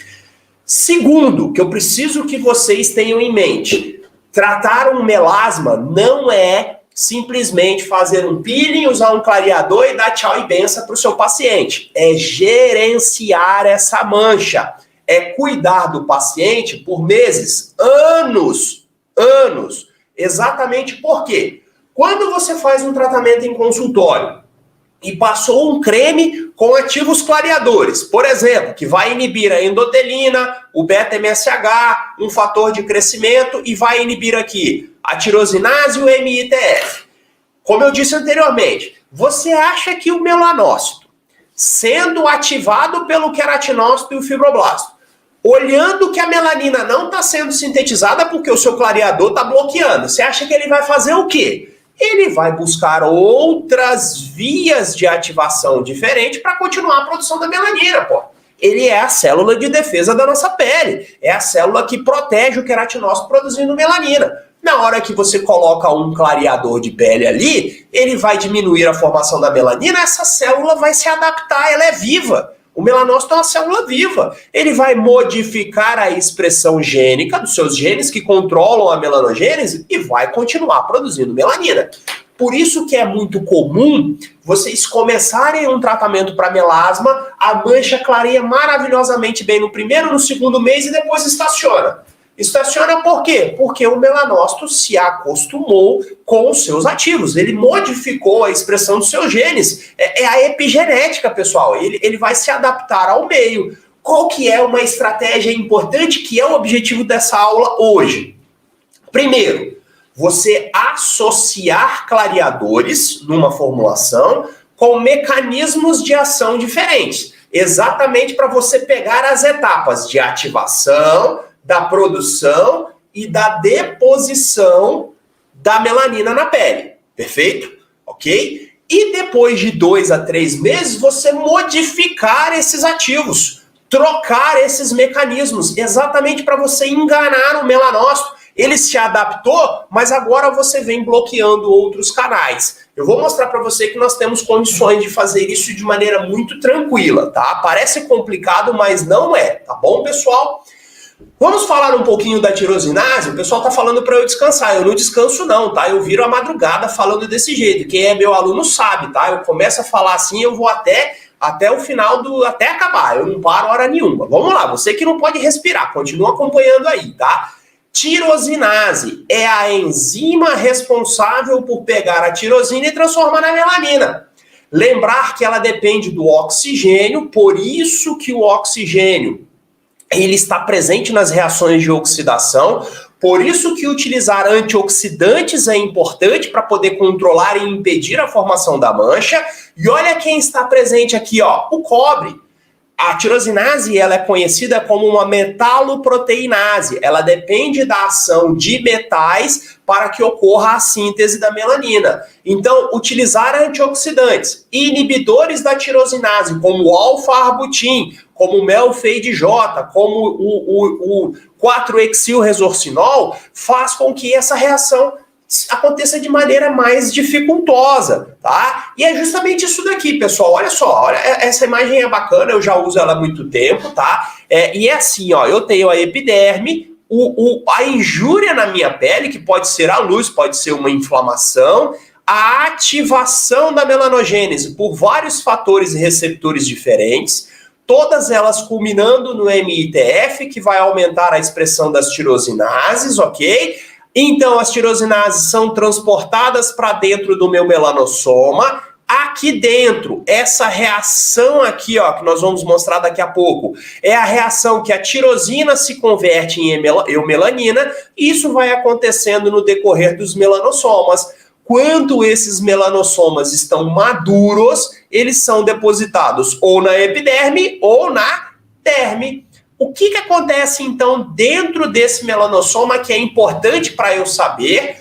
Segundo, que eu preciso que vocês tenham em mente, tratar um melasma não é simplesmente fazer um peeling, usar um clareador e dar tchau e benção para o seu paciente. É gerenciar essa mancha. É cuidar do paciente por meses, anos. Exatamente por quê? Quando você faz um tratamento em consultório, e passou um creme com ativos clareadores, por exemplo, que vai inibir a endotelina, o beta-MSH, um fator de crescimento, e vai inibir aqui a tirosinase e o MITF. Como eu disse anteriormente, você acha que o melanócito, sendo ativado pelo queratinócito e o fibroblasto, olhando que a melanina não está sendo sintetizada porque o seu clareador está bloqueando, você acha que ele vai fazer o quê? Ele vai buscar outras vias de ativação diferentes para continuar a produção da melanina, pô. Ele é a célula de defesa da nossa pele, é a célula que protege o queratinócito produzindo melanina. Na hora que você coloca um clareador de pele ali, ele vai diminuir a formação da melanina, essa célula vai se adaptar, ela é viva. O melanócito é uma célula viva. Ele vai modificar a expressão gênica dos seus genes que controlam a melanogênese e vai continuar produzindo melanina. Por isso que é muito comum vocês começarem um tratamento para melasma, a mancha clareia maravilhosamente bem no primeiro, no segundo mês e depois estaciona. Estaciona por quê? Porque o melanócito se acostumou com os seus ativos, ele modificou a expressão dos seus genes. É a epigenética, pessoal, ele vai se adaptar ao meio. Qual que é uma estratégia importante que é o objetivo dessa aula hoje? Primeiro, você associar clareadores numa formulação com mecanismos de ação diferentes, exatamente para você pegar as etapas de ativação, da produção e da deposição da melanina na pele, perfeito? Ok? E depois de 2 a 3 meses, você modificar esses ativos, trocar esses mecanismos, exatamente para você enganar o melanócito. Ele se adaptou, mas agora você vem bloqueando outros canais. Eu vou mostrar para você que nós temos condições de fazer isso de maneira muito tranquila, tá? Parece complicado, mas não é, tá bom, pessoal? Vamos falar um pouquinho da tirosinase? O pessoal tá falando para eu descansar. Eu não descanso não, tá? Eu viro a madrugada falando desse jeito. Quem é meu aluno sabe, tá? Eu começo a falar assim, eu vou até o final até acabar. Eu não paro hora nenhuma. Vamos lá, você que não pode respirar, continua acompanhando aí, tá? Tirosinase é a enzima responsável por pegar a tirosina e transformar na melanina. Lembrar que ela depende do oxigênio, por isso que o oxigênio ele está presente nas reações de oxidação, por isso que utilizar antioxidantes é importante para poder controlar e impedir a formação da mancha. E olha quem está presente aqui, ó, o cobre. A tirosinase ela é conhecida como uma metaloproteinase. Ela depende da ação de metais para que ocorra a síntese da melanina. Então, utilizar antioxidantes, inibidores da tirosinase, como o alfa-arbutin, como o melfeid-J, como o 4-hexilresorcinol, faz com que essa reação aconteça de maneira mais dificultosa, tá? E é justamente isso daqui, pessoal. Olha só, olha, essa imagem é bacana, eu já uso ela há muito tempo, tá? E é assim, ó, eu tenho a epiderme, a injúria na minha pele, que pode ser a luz, pode ser uma inflamação, a ativação da melanogênese por vários fatores e receptores diferentes, todas elas culminando no MITF, que vai aumentar a expressão das tirosinases, ok? Então, as tirosinases são transportadas para dentro do meu melanossoma. Aqui dentro, essa reação aqui, ó, que nós vamos mostrar daqui a pouco, é a reação que a tirosina se converte em eumelanina, e isso vai acontecendo no decorrer dos melanossomas. Quando esses melanossomas estão maduros, eles são depositados ou na epiderme ou na derme. O que acontece, então, dentro desse melanossoma que é importante para eu saber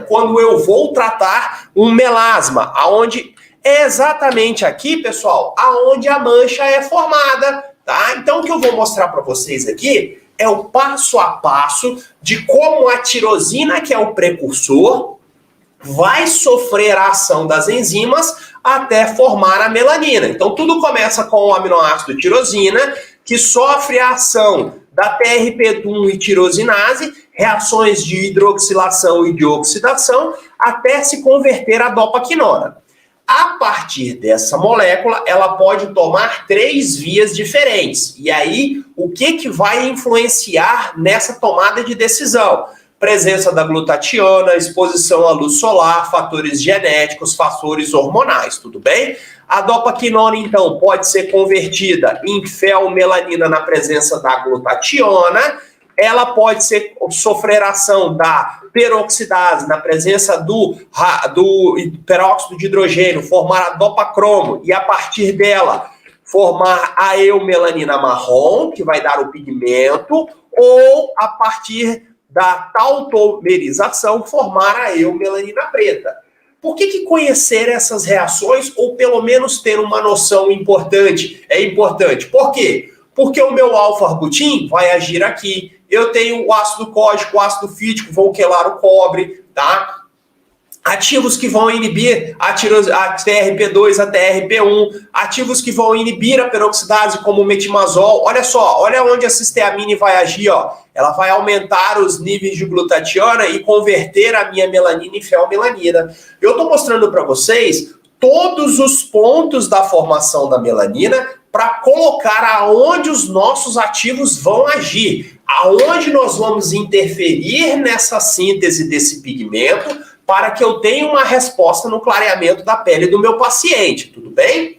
quando eu vou tratar um melasma, aonde é exatamente aqui, pessoal, aonde a mancha é formada, tá? Então, o que eu vou mostrar para vocês aqui é o passo a passo de como a tirosina, que é o precursor, vai sofrer a ação das enzimas até formar a melanina. Então, tudo começa com o aminoácido tirosina, que sofre a ação da TRP1 e tirosinase, reações de hidroxilação e de oxidação, até se converter a dopaquinona. A partir dessa molécula, ela pode tomar 3 vias diferentes. E aí, o que vai influenciar nessa tomada de decisão? presença da glutationa, exposição à luz solar, fatores genéticos, fatores hormonais, tudo bem? A dopaquinona, então, pode ser convertida em feomelanina na presença da glutationa. Ela pode sofrer ação da peroxidase na presença do peróxido de hidrogênio, formar a dopacromo e, a partir dela, formar a eumelanina marrom, que vai dar o pigmento, ou a partir da tautomerização, formar a eumelanina preta. Por que conhecer essas reações, ou pelo menos ter uma noção importante, é importante? Por quê? Porque o meu alfa-arbutin vai agir aqui. Eu tenho o ácido cógico, o ácido fítico, vão quelar o cobre, tá? Ativos que vão inibir a TRP2, a TRP1, ativos que vão inibir a peroxidase, como o metimazol. Olha só, olha onde a cisteamina vai agir, ó. Ela vai aumentar os níveis de glutationa e converter a minha melanina em feomelanina. Eu estou mostrando para vocês todos os pontos da formação da melanina para colocar aonde os nossos ativos vão agir, aonde nós vamos interferir nessa síntese desse pigmento, para que eu tenha uma resposta no clareamento da pele do meu paciente, tudo bem?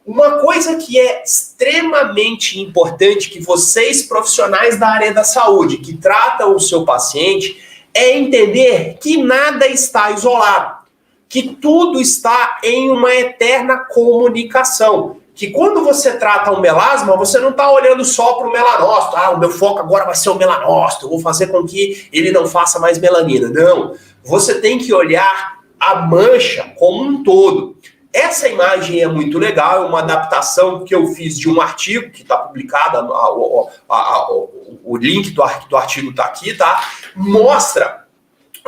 Uma coisa que é extremamente importante que vocês, profissionais da área da saúde, que tratam o seu paciente, é entender que nada está isolado, que tudo está em uma eterna comunicação. Que quando você trata um melasma, você não está olhando só para o melanócito. O meu foco agora vai ser o melanócito, eu vou fazer com que ele não faça mais melanina. Não, você tem que olhar a mancha como um todo. Essa imagem é muito legal, é uma adaptação que eu fiz de um artigo, que está publicado, o link do artigo está aqui, tá? Mostra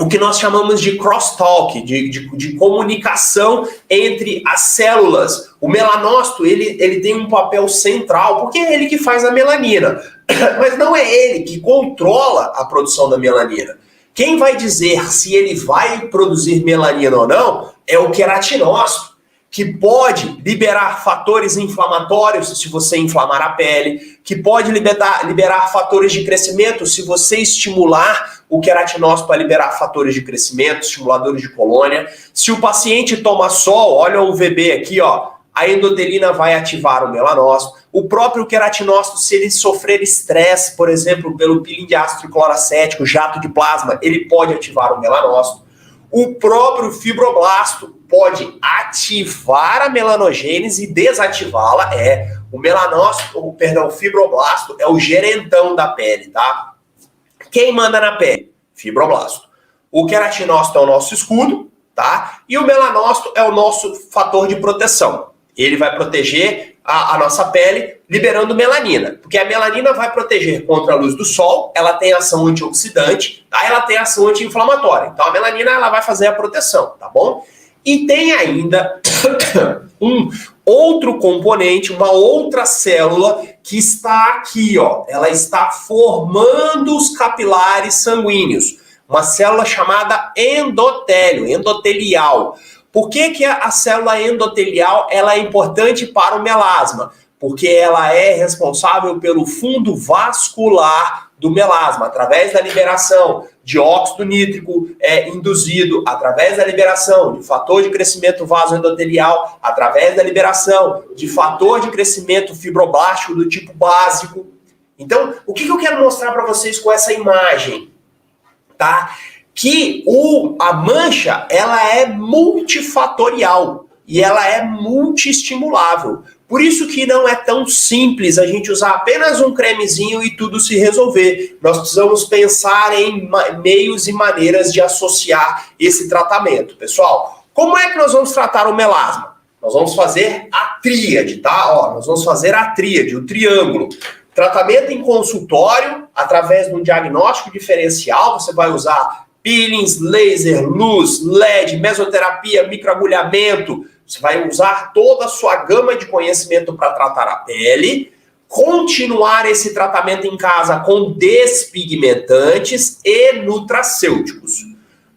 o que nós chamamos de crosstalk, de comunicação entre as células. O melanócito, ele tem um papel central, porque é ele que faz a melanina. Mas não é ele que controla a produção da melanina. Quem vai dizer se ele vai produzir melanina ou não é o queratinócito, que pode liberar fatores inflamatórios se você inflamar a pele, que pode liberar fatores de crescimento se você estimular o queratinócito a liberar fatores de crescimento, estimuladores de colônia. Se o paciente toma sol, olha o UVB aqui, ó, a endotelina vai ativar o melanócito. O próprio queratinócito, se ele sofrer estresse, por exemplo, pelo peeling de ácido tricloracético, jato de plasma, ele pode ativar o melanócito. O próprio fibroblasto pode ativar a melanogênese e desativá-la. O fibroblasto é o gerentão da pele, tá? Quem manda na pele? Fibroblasto. O queratinócito é o nosso escudo, tá? E o melanócito é o nosso fator de proteção. Ele vai proteger a nossa pele liberando melanina, porque a melanina vai proteger contra a luz do sol, ela tem ação antioxidante, tá? Ela tem ação anti-inflamatória. Então a melanina ela vai fazer a proteção, tá bom? E tem ainda um outro componente, uma outra célula que está aqui, ó. Ela está formando os capilares sanguíneos. Uma célula chamada endotélio, endotelial. Por que a célula endotelial ela é importante para o melasma? Porque ela é responsável pelo fundo vascular do melasma, através da liberação de óxido nítrico induzido, através da liberação de fator de crescimento vasoendotelial, através da liberação de fator de crescimento fibroblástico do tipo básico. Então, o que eu quero mostrar para vocês com essa imagem? Tá? Que a mancha ela é multifatorial e ela é multiestimulável. Por isso que não é tão simples a gente usar apenas um cremezinho e tudo se resolver. Nós precisamos pensar em meios e maneiras de associar esse tratamento. Pessoal, como é que nós vamos tratar o melasma? Nós vamos fazer a tríade, tá? Nós vamos fazer a tríade, o triângulo. Tratamento em consultório, através de um diagnóstico diferencial, você vai usar peelings, laser, luz, LED, mesoterapia, microagulhamento. Você vai usar toda a sua gama de conhecimento para tratar a pele, continuar esse tratamento em casa com despigmentantes e nutracêuticos.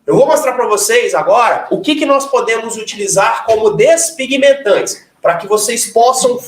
Eu vou mostrar para vocês agora o que nós podemos utilizar como despigmentantes, para que vocês possam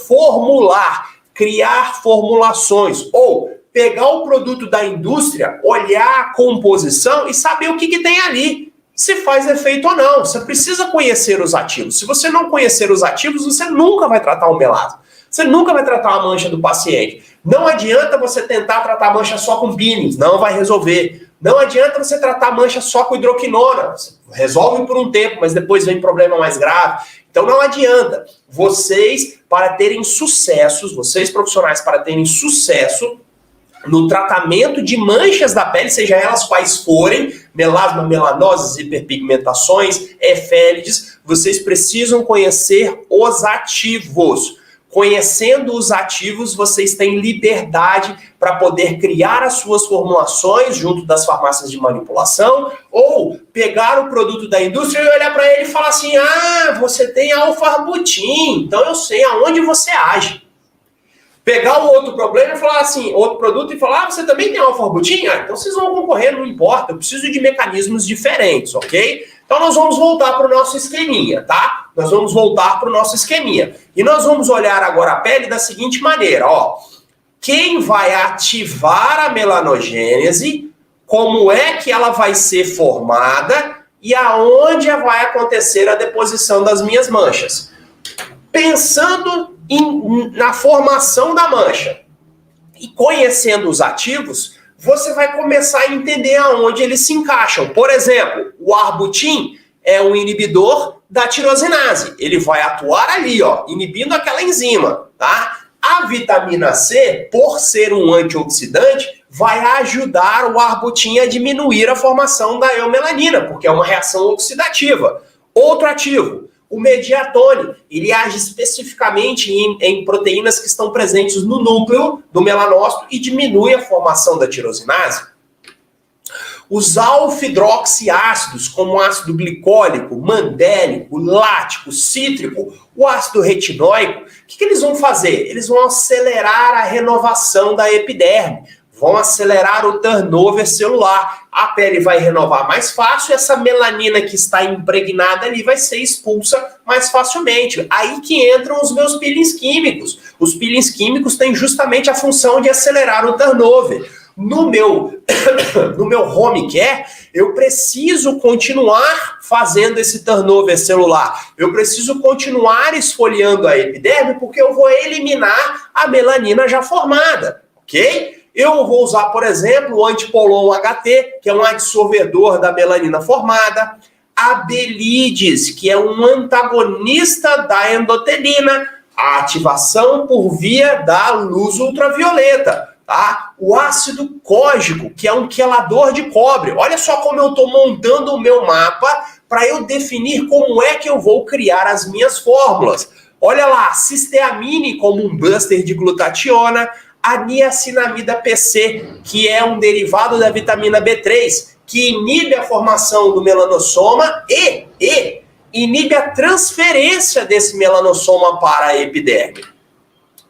criar formulações ou pegar o produto da indústria, olhar a composição e saber o que tem ali, se faz efeito ou não. Você precisa conhecer os ativos. Se você não conhecer os ativos, você nunca vai tratar um melasma. Você nunca vai tratar a mancha do paciente. Não adianta você tentar tratar a mancha só com peelings, não vai resolver. Não adianta você tratar a mancha só com hidroquinona. Você resolve por um tempo, mas depois vem problema mais grave. Então não adianta. Vocês, para terem sucessos, vocês profissionais, para terem sucesso no tratamento de manchas da pele, seja elas quais forem, melasma, melanoses, hiperpigmentações, efélides, vocês precisam conhecer os ativos. Conhecendo os ativos, vocês têm liberdade para poder criar as suas formulações junto das farmácias de manipulação ou pegar o produto da indústria e olhar para ele e falar assim, você tem alfarbutin, então eu sei aonde você age. Pegar o outro problema e falar assim, outro produto e falar, você também tem alfarbutin? Então vocês vão concorrer, não importa, eu preciso de mecanismos diferentes, ok? Então nós vamos voltar para o nosso esqueminha, tá? Nós vamos voltar para o nosso esqueminha. E nós vamos olhar agora a pele da seguinte maneira, ó. Quem vai ativar a melanogênese, como é que ela vai ser formada e aonde vai acontecer a deposição das minhas manchas. Pensando na formação da mancha e conhecendo os ativos, você vai começar a entender aonde eles se encaixam. Por exemplo, o arbutin é um inibidor da tirosinase. Ele vai atuar ali, ó, inibindo aquela enzima, tá? A vitamina C, por ser um antioxidante, vai ajudar o arbutin a diminuir a formação da eumelanina, porque é uma reação oxidativa. Outro ativo, o mediatone, ele age especificamente em proteínas que estão presentes no núcleo do melanócito e diminui a formação da tirosinase. Os alfa-hidroxiácidos, como o ácido glicólico, mandélico, lático, cítrico, o ácido retinóico, o que eles vão fazer? Eles vão acelerar a renovação da epiderme, vão acelerar o turnover celular. A pele vai renovar mais fácil e essa melanina que está impregnada ali vai ser expulsa mais facilmente. Aí que entram os meus peelings químicos. Os peelings químicos têm justamente a função de acelerar o turnover. No meu home care, eu preciso continuar fazendo esse turnover celular. Eu preciso continuar esfoliando a epiderme porque eu vou eliminar a melanina já formada, ok? Eu vou usar, por exemplo, o Antipolon HT, que é um adsorvedor da melanina formada, a Belides, que é um antagonista da endotelina, a ativação por via da luz ultravioleta. Tá? O ácido cógico, que é um quelador de cobre. Olha só como eu estou montando o meu mapa para eu definir como é que eu vou criar as minhas fórmulas. Olha lá, cisteamine como um buster de glutationa, a niacinamida PC, que é um derivado da vitamina B3, que inibe a formação do melanossoma e inibe a transferência desse melanossoma para a epiderme.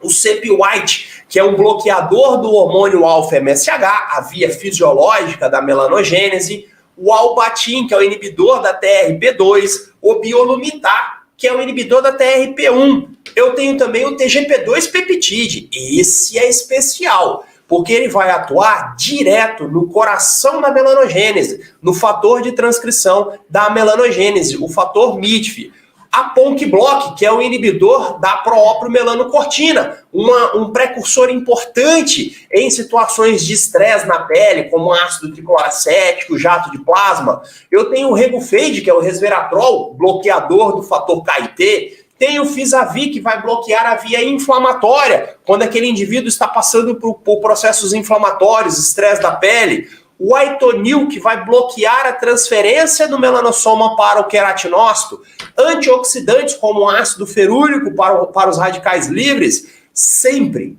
O CP-White, que é um bloqueador do hormônio alfa-MSH, a via fisiológica da melanogênese, o Albatin, que é o inibidor da TRP2, o Biolumitar, que é o inibidor da TRP1. Eu tenho também o TGP2 peptide. Esse é especial, porque ele vai atuar direto no coração da melanogênese, no fator de transcrição da melanogênese, o fator MITF. A PONC Block, que é o inibidor da proopiomelanocortina, um precursor importante em situações de estresse na pele, como ácido tricloracético, jato de plasma. Eu tenho o Regufade, que é o resveratrol, bloqueador do fator KIT. Tem o Fisavi, que vai bloquear a via inflamatória, quando aquele indivíduo está passando por processos inflamatórios, estresse da pele. O Aitonil, que vai bloquear a transferência do melanossoma para o queratinócito. Antioxidantes, como o ácido ferúrico para os radicais livres. Sempre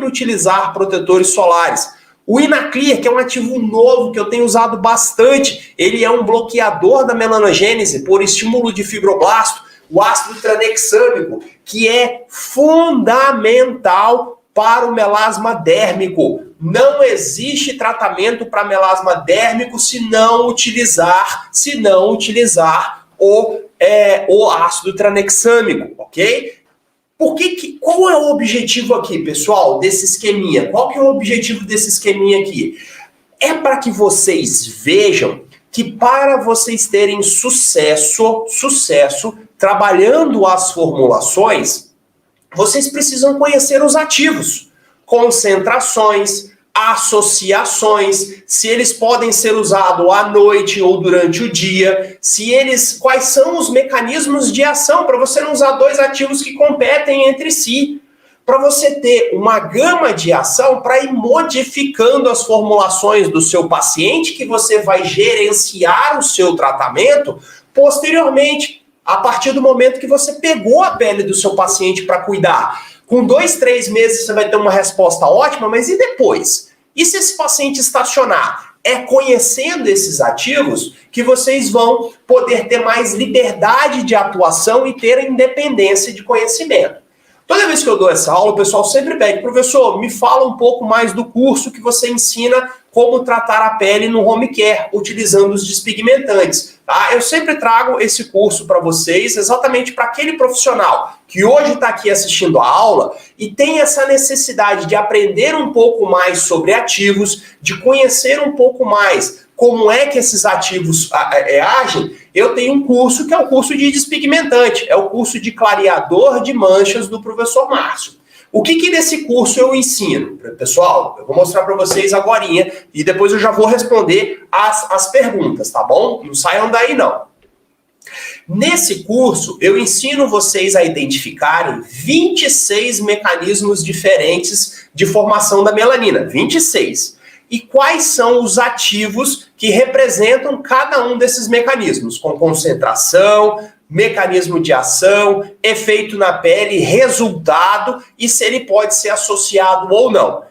utilizar protetores solares. O Inaclear, que é um ativo novo que eu tenho usado bastante. Ele é um bloqueador da melanogênese por estímulo de fibroblasto. O ácido tranexâmico, que é fundamental para o melasma dérmico. Não existe tratamento para melasma dérmico se não utilizar o ácido tranexâmico, ok? Qual é o objetivo aqui, pessoal, desse esqueminha? Qual que é o objetivo desse esqueminha aqui? É para que vocês vejam que para vocês terem sucesso trabalhando as formulações, vocês precisam conhecer os ativos, concentrações, associações, se eles podem ser usados à noite ou durante o dia, quais são os mecanismos de ação para você não usar dois ativos que competem entre si, para você ter uma gama de ação para ir modificando as formulações do seu paciente, que você vai gerenciar o seu tratamento posteriormente, a partir do momento que você pegou a pele do seu paciente para cuidar. Com 2, 3 meses você vai ter uma resposta ótima, mas e depois? E se esse paciente estacionar? É conhecendo esses ativos que vocês vão poder ter mais liberdade de atuação e ter a independência de conhecimento. Toda vez que eu dou essa aula, o pessoal sempre pede, professor, me fala um pouco mais do curso que você ensina como tratar a pele no home care, utilizando os despigmentantes. Tá? Eu sempre trago esse curso para vocês, exatamente para aquele profissional que hoje está aqui assistindo a aula e tem essa necessidade de aprender um pouco mais sobre ativos, de conhecer um pouco mais como é que esses ativos agem. Eu tenho um curso que é o curso de despigmentante, é o curso de clareador de manchas do professor Márcio. O que nesse curso eu ensino? Pessoal, eu vou mostrar para vocês agorinha e depois eu já vou responder as perguntas, tá bom? Não saiam daí não. Nesse curso, eu ensino vocês a identificarem 26 mecanismos diferentes de formação da melanina. 26. E quais são os ativos que representam cada um desses mecanismos, com concentração, mecanismo de ação, efeito na pele, resultado e se ele pode ser associado ou não.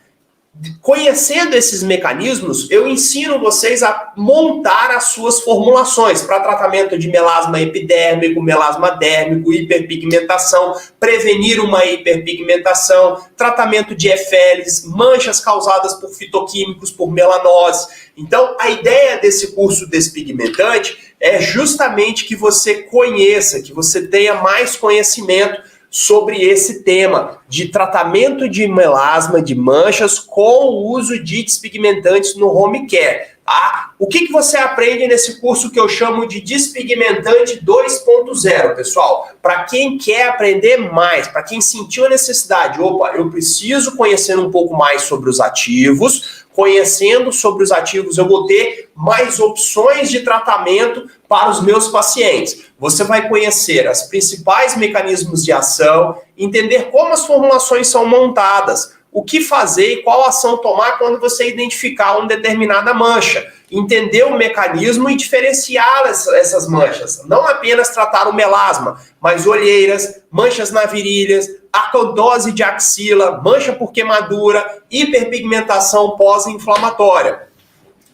Conhecendo esses mecanismos, eu ensino vocês a montar as suas formulações para tratamento de melasma epidérmico, melasma dérmico, hiperpigmentação, prevenir uma hiperpigmentação, tratamento de efeles, manchas causadas por fitoquímicos, por melanose. Então, a ideia desse curso despigmentante é justamente que você conheça, que você tenha mais conhecimento sobre esse tema de tratamento de melasma, de manchas, com o uso de despigmentantes no home care. Tá? O que você aprende nesse curso que eu chamo de Despigmentante 2.0, pessoal? Para quem quer aprender mais, para quem sentiu a necessidade, opa, eu preciso conhecer um pouco mais sobre os ativos. Conhecendo sobre os ativos, eu vou ter mais opções de tratamento para os meus pacientes. Você vai conhecer os principais mecanismos de ação, entender como as formulações são montadas, o que fazer e qual ação tomar quando você identificar uma determinada mancha. Entender o mecanismo e diferenciar essas manchas. Não apenas tratar o melasma, mas olheiras, manchas na virilha, acantose de axila, mancha por queimadura, hiperpigmentação pós-inflamatória.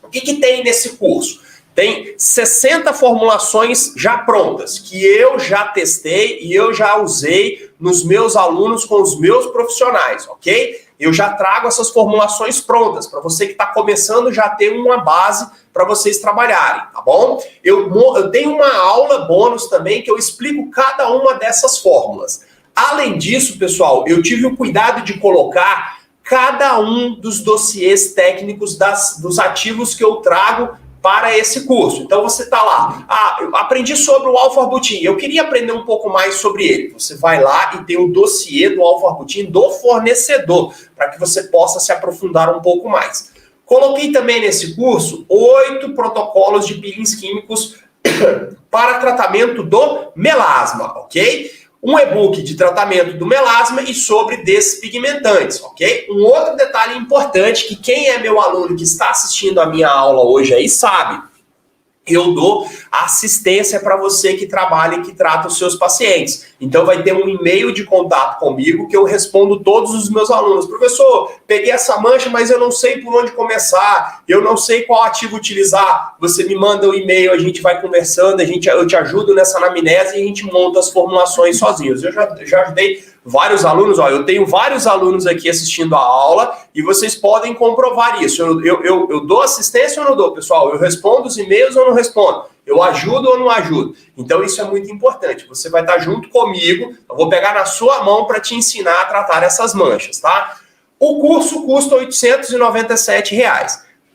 O que tem nesse curso? Tem 60 formulações já prontas, que eu já testei e eu já usei nos meus alunos com os meus profissionais, ok? Eu já trago essas formulações prontas, para você que está começando já ter uma base para vocês trabalharem, tá bom? Eu tenho uma aula bônus também que eu explico cada uma dessas fórmulas. Além disso, pessoal, eu tive o cuidado de colocar cada um dos dossiês técnicos dos ativos que eu trago para esse curso. Então você está lá, eu aprendi sobre o alfa-arbutin, eu queria aprender um pouco mais sobre ele. Você vai lá e tem o dossiê do alfa-arbutin do fornecedor, para que você possa se aprofundar um pouco mais. Coloquei também nesse curso 8 protocolos de peelings químicos para tratamento do melasma, ok? Um e-book de tratamento do melasma e sobre despigmentantes, ok? Um outro detalhe importante que quem é meu aluno que está assistindo a minha aula hoje aí sabe, eu dou assistência para você que trabalha e que trata os seus pacientes. Então vai ter um e-mail de contato comigo que eu respondo todos os meus alunos. Professor, peguei essa mancha, mas eu não sei por onde começar, eu não sei qual ativo utilizar. Você me manda o e-mail, a gente vai conversando, eu te ajudo nessa anamnese e a gente monta as formulações sozinhos. Eu já ajudei vários alunos, ó, eu tenho vários alunos aqui assistindo a aula e vocês podem comprovar isso. Eu dou assistência ou não dou, pessoal? Eu respondo os e-mails ou não respondo? Eu ajudo ou não ajudo? Então isso é muito importante. Você vai estar junto comigo, eu vou pegar na sua mão para te ensinar a tratar essas manchas, tá? O curso custa R$ 897.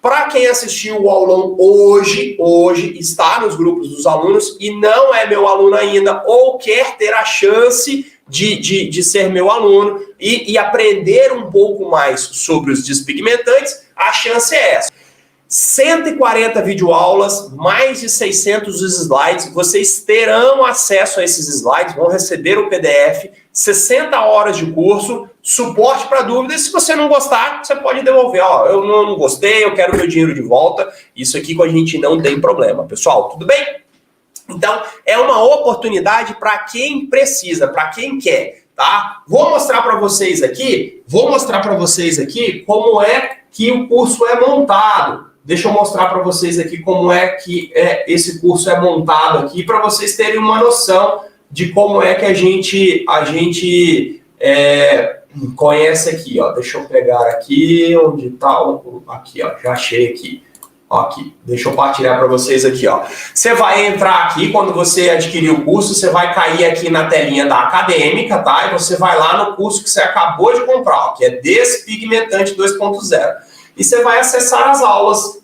Para quem assistiu o aulão hoje está nos grupos dos alunos e não é meu aluno ainda ou quer ter a chance de ser meu aluno e aprender um pouco mais sobre os despigmentantes, a chance é essa. 140 videoaulas, mais de 600 slides, vocês terão acesso a esses slides, vão receber o PDF, 60 horas de curso, suporte para dúvidas. Se você não gostar, você pode devolver. Ó, eu não gostei, eu quero meu dinheiro de volta. Isso aqui com a gente não tem problema. Pessoal, tudo bem? Então, é uma oportunidade para quem precisa, para quem quer, tá? Vou mostrar para vocês aqui como é que o curso é montado. Deixa eu mostrar para vocês aqui como é que esse curso é montado aqui, para vocês terem uma noção de como é que a gente conhece aqui, ó. Deixa eu pegar aqui, onde tá, aqui, ó, já achei aqui. Ó, aqui, deixa eu partilhar para vocês aqui, ó. Você vai entrar aqui, quando você adquirir o curso, você vai cair aqui na telinha da acadêmica, tá? E você vai lá no curso que você acabou de comprar, ó, que é Despigmentante 2.0. E você vai acessar as aulas,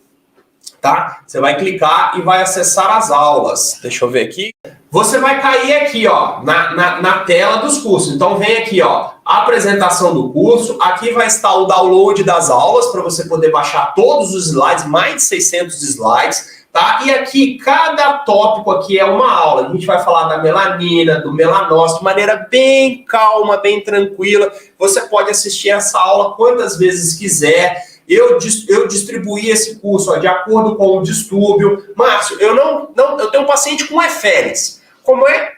tá? Você vai clicar e vai acessar as aulas. Deixa eu ver aqui. Você vai cair aqui, ó, na tela dos cursos. Então vem aqui, ó, a apresentação do curso. Aqui vai estar o download das aulas para você poder baixar todos os slides, mais de 600 slides, tá? E aqui, cada tópico aqui é uma aula. A gente vai falar da melanina, do melanócito, de maneira bem calma, bem tranquila. Você pode assistir essa aula quantas vezes quiser. Eu distribuí esse curso, ó, de acordo com o distúrbio. Márcio, eu tenho um paciente com Eféries. Como é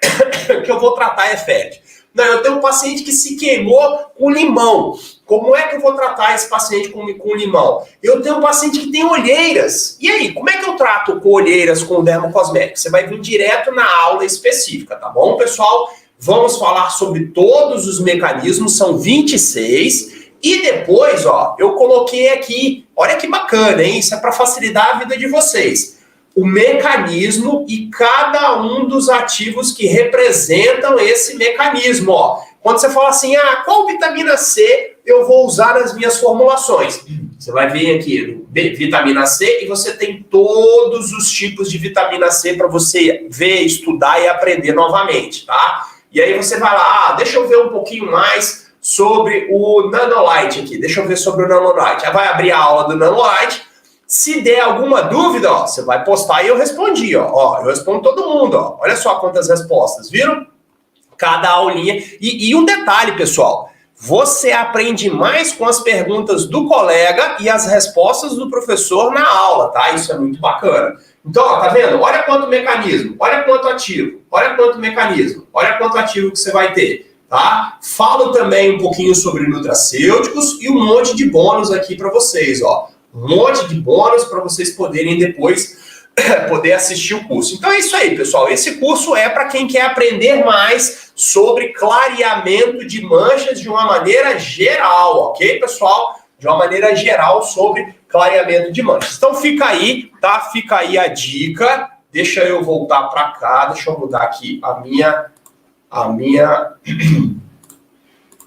que eu vou tratar Eféries? Não, eu tenho um paciente que se queimou com limão. Como é que eu vou tratar esse paciente com limão? Eu tenho um paciente que tem olheiras. E aí, como é que eu trato com olheiras com o dermocosmético? Você vai vir direto na aula específica, tá bom, pessoal? Vamos falar sobre todos os mecanismos, são 26. E depois, ó, eu coloquei aqui, olha que bacana, hein? Isso é para facilitar a vida de vocês. O mecanismo e cada um dos ativos que representam esse mecanismo, ó. Quando você fala assim, qual vitamina C eu vou usar nas minhas formulações? Você vai vir aqui, vitamina C, e você tem todos os tipos de vitamina C para você ver, estudar e aprender novamente, tá? E aí você vai lá, deixa eu ver um pouquinho mais sobre o Nanolite aqui. Deixa eu ver sobre o Nanolite. Vai abrir a aula do Nanolite. Se der alguma dúvida, ó, você vai postar e eu respondi, ó. Eu respondo todo mundo, ó. Olha só quantas respostas, viram? Cada aulinha. E um detalhe, pessoal. Você aprende mais com as perguntas do colega e as respostas do professor na aula, tá? Isso é muito bacana. Então, ó, tá vendo? Olha quanto mecanismo, olha quanto ativo, olha quanto mecanismo, olha quanto ativo que você vai ter. Tá? Falo também um pouquinho sobre nutracêuticos e um monte de bônus aqui para vocês, ó. Um monte de bônus para vocês poderem depois poder assistir o curso. Então é isso aí, pessoal. Esse curso é para quem quer aprender mais sobre clareamento de manchas de uma maneira geral, ok, pessoal? De uma maneira geral sobre clareamento de manchas. Então fica aí, tá? Fica aí a dica. Deixa eu voltar para cá, deixa eu mudar aqui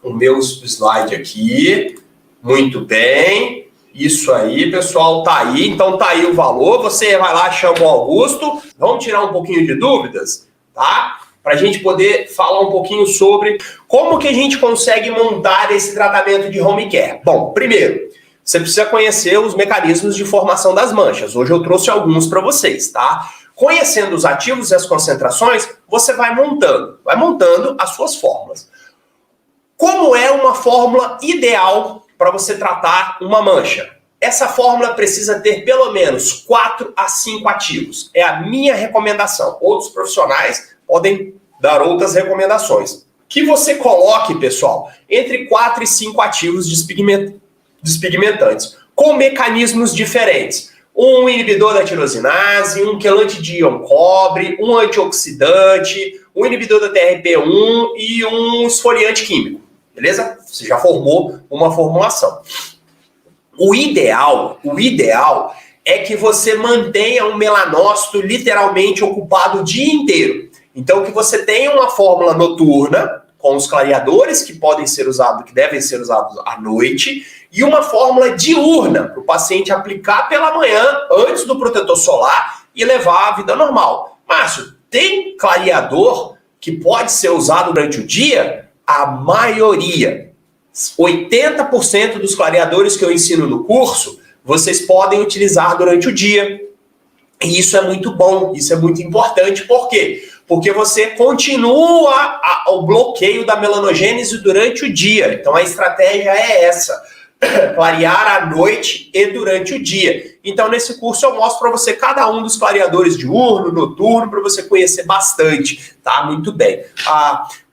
o meu slide aqui. Muito bem. Isso aí, pessoal, tá aí. Então tá aí o valor. Você vai lá, chama o Augusto. Vamos tirar um pouquinho de dúvidas, tá? Para a gente poder falar um pouquinho sobre como que a gente consegue montar esse tratamento de home care. Bom, primeiro, você precisa conhecer os mecanismos de formação das manchas. Hoje eu trouxe alguns para vocês, tá? Conhecendo os ativos e as concentrações, você vai montando as suas fórmulas. Como é uma fórmula ideal para você tratar uma mancha? Essa fórmula precisa ter pelo menos 4 a 5 ativos. É a minha recomendação. Outros profissionais podem dar outras recomendações. Que você coloque, pessoal, entre 4 e 5 ativos despigmentantes, com mecanismos diferentes. um inibidor da tirosinase, um quelante de íon cobre, um antioxidante, um inibidor da TRP1 e um esfoliante químico, beleza? Você já formou uma formulação. O ideal é que você mantenha um melanócito literalmente ocupado o dia inteiro. Então, que você tenha uma fórmula noturna, com os clareadores que podem ser usados, que devem ser usados à noite, e uma fórmula diurna, para o paciente aplicar pela manhã, antes do protetor solar, e levar a vida normal. Márcio, tem clareador que pode ser usado durante o dia? A maioria. 80% dos clareadores que eu ensino no curso, vocês podem utilizar durante o dia. E isso é muito bom, isso é muito importante. Por quê? Porque você continua o bloqueio da melanogênese durante o dia. Então a estratégia é essa: clarear à noite e durante o dia. Então nesse curso eu mostro para você cada um dos clareadores diurno, noturno, para você conhecer bastante, tá? Muito bem.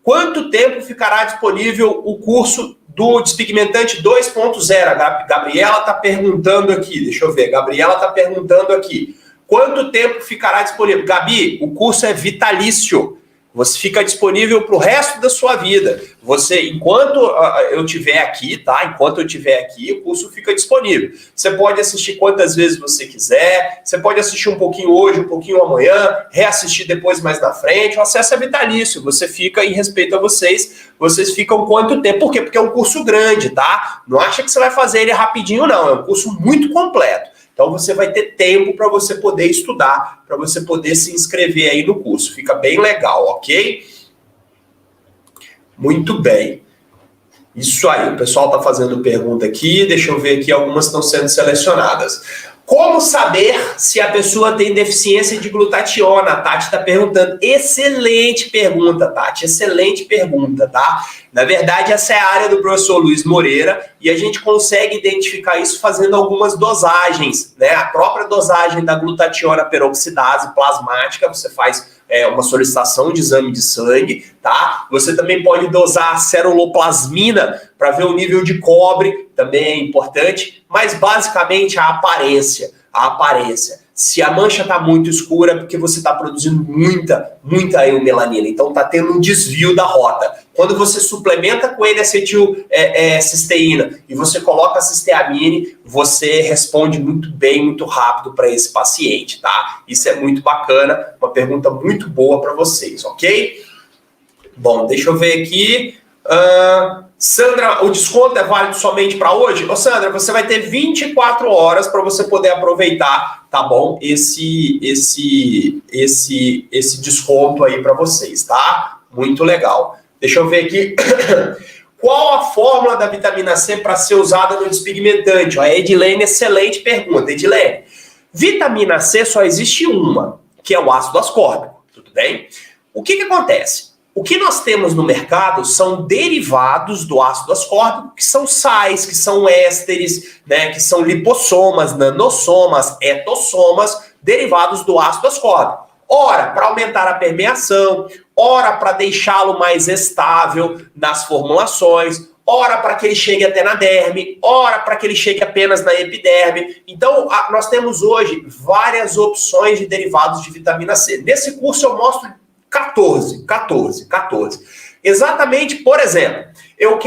Quanto tempo ficará disponível o curso do Despigmentante 2.0? A Gabriela está perguntando aqui, deixa eu ver, Gabriela está perguntando aqui. Quanto tempo ficará disponível? Gabi, o curso é vitalício. Você fica disponível para o resto da sua vida. Você, enquanto eu estiver aqui, tá? Enquanto eu estiver aqui, o curso fica disponível. Você pode assistir quantas vezes você quiser. Você pode assistir um pouquinho hoje, um pouquinho amanhã, reassistir depois mais na frente. O acesso é vitalício. Você fica, em respeito a vocês ficam quanto tempo? Por quê? Porque é um curso grande, tá? Não acha que você vai fazer ele rapidinho, não. É um curso muito completo. Então você vai ter tempo para você poder estudar, para você poder se inscrever aí no curso. Fica bem legal, ok? Muito bem. Isso aí, o pessoal está fazendo pergunta aqui, deixa eu ver aqui, algumas estão sendo selecionadas. Como saber se a pessoa tem deficiência de glutationa? A Tati está perguntando. Excelente pergunta, Tati, excelente pergunta, tá? Na verdade, essa é a área do professor Luiz Moreira e a gente consegue identificar isso fazendo algumas dosagens, né? A própria dosagem da glutationa peroxidase plasmática, você faz uma solicitação de exame de sangue, tá? Você também pode dosar a ceruloplasmina para ver o nível de cobre, também é importante, mas basicamente a aparência. Se a mancha está muito escura, é porque você está produzindo muita eumelanina, então está tendo um desvio da rota. Quando você suplementa com N-acetilcisteína e você coloca a cisteamine, você responde muito bem, muito rápido para esse paciente, tá? Isso é muito bacana, uma pergunta muito boa para vocês, ok? Bom, deixa eu ver aqui. Sandra, o desconto é válido somente para hoje? Ô Sandra, você vai ter 24 horas para você poder aproveitar, tá bom? Esse desconto aí para vocês, tá? Muito legal. Deixa eu ver aqui. Qual a fórmula da vitamina C para ser usada no despigmentante? A Edilene, excelente pergunta. Edilene, vitamina C só existe uma, que é o ácido ascórbico, tudo bem? O que acontece? O que nós temos no mercado são derivados do ácido ascórbico, que são sais, que são ésteres, né, que são lipossomas, nanossomas, etossomas, derivados do ácido ascórbico. Ora, para aumentar a permeação, ora para deixá-lo mais estável nas formulações, ora para que ele chegue até na derme, ora para que ele chegue apenas na epiderme. Então, nós temos hoje várias opções de derivados de vitamina C. Nesse curso eu mostro 14. Exatamente, por exemplo, eu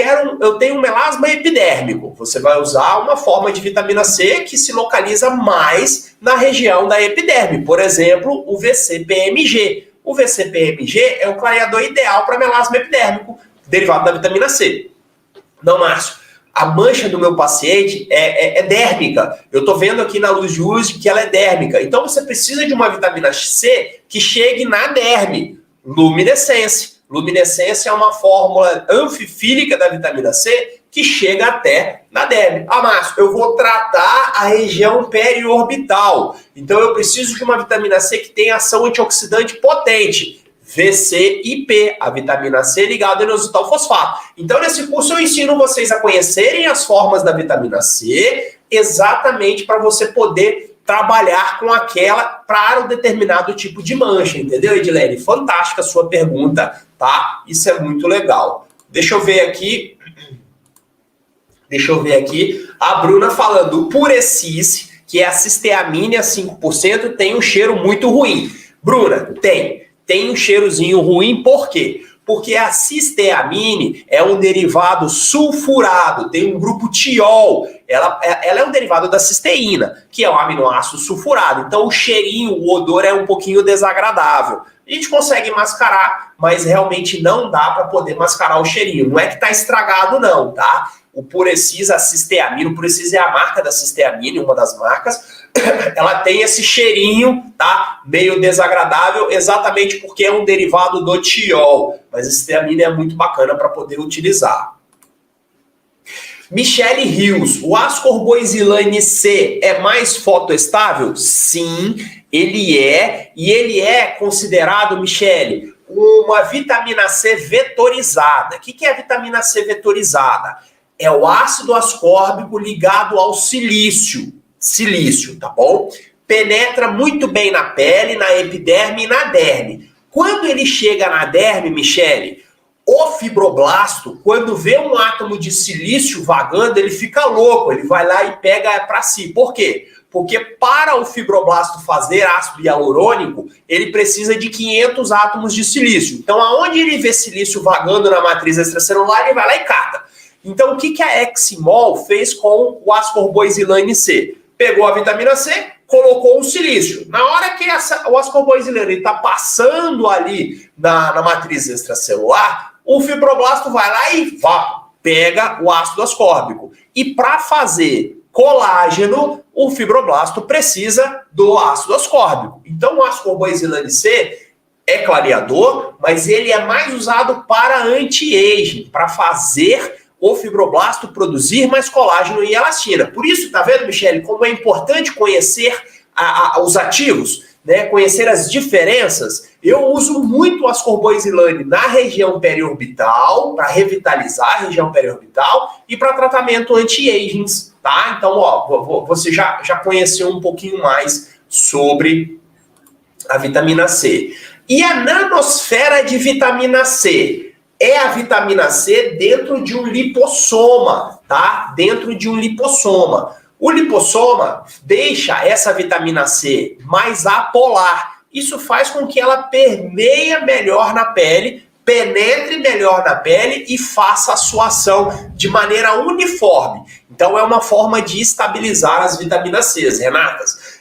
tenho um melasma epidérmico. Você vai usar uma forma de vitamina C que se localiza mais na região da epiderme. Por exemplo, o VC-PMG. O VC-PMG é o clareador ideal para melasma epidérmico, derivado da vitamina C. Não, Márcio, a mancha do meu paciente é dérmica. Eu estou vendo aqui na luz de uso que ela é dérmica. Então você precisa de uma vitamina C que chegue na derme. Luminescência. Luminescência é uma fórmula anfifílica da vitamina C que chega até na derme. Márcio, eu vou tratar a região periorbital. Então eu preciso de uma vitamina C que tenha ação antioxidante potente. VCIP, a vitamina C ligada ao inositol fosfato. Então, nesse curso eu ensino vocês a conhecerem as formas da vitamina C, exatamente para você poder trabalhar com aquela para um determinado tipo de mancha, entendeu, Edilene? Fantástica a sua pergunta, tá? Isso é muito legal. Deixa eu ver aqui. A Bruna falando, o Purecis que é a cisteamina 5%, tem um cheiro muito ruim. Bruna, tem um cheirozinho ruim, por quê? Porque a cisteamina é um derivado sulfurado, tem um grupo tiol, ela é um derivado da cisteína, que é um aminoácido sulfurado, então o cheirinho, o odor é um pouquinho desagradável. A gente consegue mascarar, mas realmente não dá para poder mascarar o cheirinho, não é que tá estragado não, tá? O Purecis, a cisteamina, o Purecis é a marca da cisteamina, uma das marcas, ela tem esse cheirinho, tá? Meio desagradável, exatamente porque é um derivado do tiol. Mas a cisteamina é muito bacana para poder utilizar. Michele Rios, o ascorboisilane C é mais fotoestável? Sim, ele é. E ele é considerado, Michele, uma vitamina C vetorizada. O que é a vitamina C vetorizada? É o ácido ascórbico ligado ao silício, tá bom? Penetra muito bem na pele, na epiderme e na derme. Quando ele chega na derme, Michele, o fibroblasto, quando vê um átomo de silício vagando, ele fica louco, ele vai lá e pega para si. Por quê? Porque para o fibroblasto fazer ácido hialurônico, ele precisa de 500 átomos de silício. Então, aonde ele vê silício vagando na matriz extracelular, ele vai lá e cata. Então, o que a Eximol fez com o ascorboisilane C? Pegou a vitamina C, colocou o silício. Na hora que o ascorboisilane está passando ali na matriz extracelular, o fibroblasto vai lá e pega o ácido ascórbico. E para fazer colágeno, o fibroblasto precisa do ácido ascórbico. Então, o ascorboisilane C é clareador, mas ele é mais usado para anti-aging, para fazer o fibroblasto produzir mais colágeno e elastina. Por isso, tá vendo, Michele, como é importante conhecer os ativos, né? Conhecer as diferenças. Eu uso muito o ascorboisilane na região periorbital, para revitalizar a região periorbital e para tratamento anti-aging, tá? Então, ó, você já conheceu um pouquinho mais sobre a vitamina C. E a nanosfera de vitamina C? É a vitamina C dentro de um lipossoma, tá? Dentro de um lipossoma. O lipossoma deixa essa vitamina C mais apolar. Isso faz com que ela permeie melhor na pele, penetre melhor na pele e faça a sua ação de maneira uniforme. Então é uma forma de estabilizar as vitaminas C,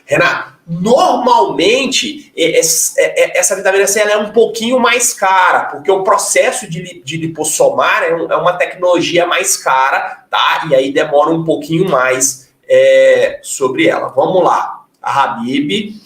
Renata, normalmente essa vitamina C ela é um pouquinho mais cara, porque o processo de lipossomar é uma tecnologia mais cara, tá? E aí demora um pouquinho mais sobre ela. Vamos lá. A Habib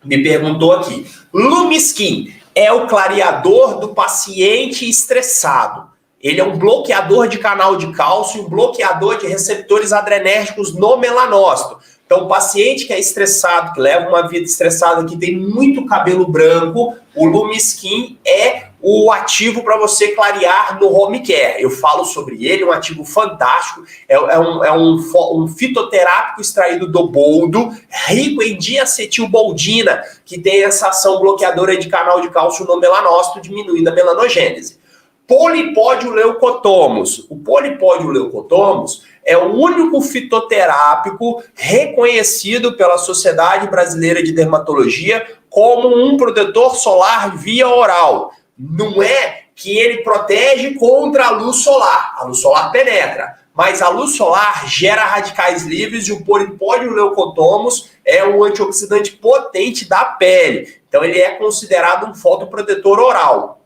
me perguntou aqui. Lumiskin é o clareador do paciente estressado. Ele é um bloqueador de canal de cálcio e um bloqueador de receptores adrenérgicos no melanócito. Então, o paciente que é estressado, que leva uma vida estressada, que tem muito cabelo branco, o Lumiskin é o ativo para você clarear no home care. Eu falo sobre ele, um ativo fantástico, é um fitoterápico extraído do boldo, rico em diacetilboldina, que tem essa ação bloqueadora de canal de cálcio no melanócito, diminuindo a melanogênese. Polipódio leucotomus. O polipódio leucotomus é o único fitoterápico reconhecido pela Sociedade Brasileira de Dermatologia como um protetor solar via oral. Não é que ele protege contra a luz solar penetra, mas a luz solar gera radicais livres e o polipódio leucotomus é um antioxidante potente da pele. Então ele é considerado um fotoprotetor oral.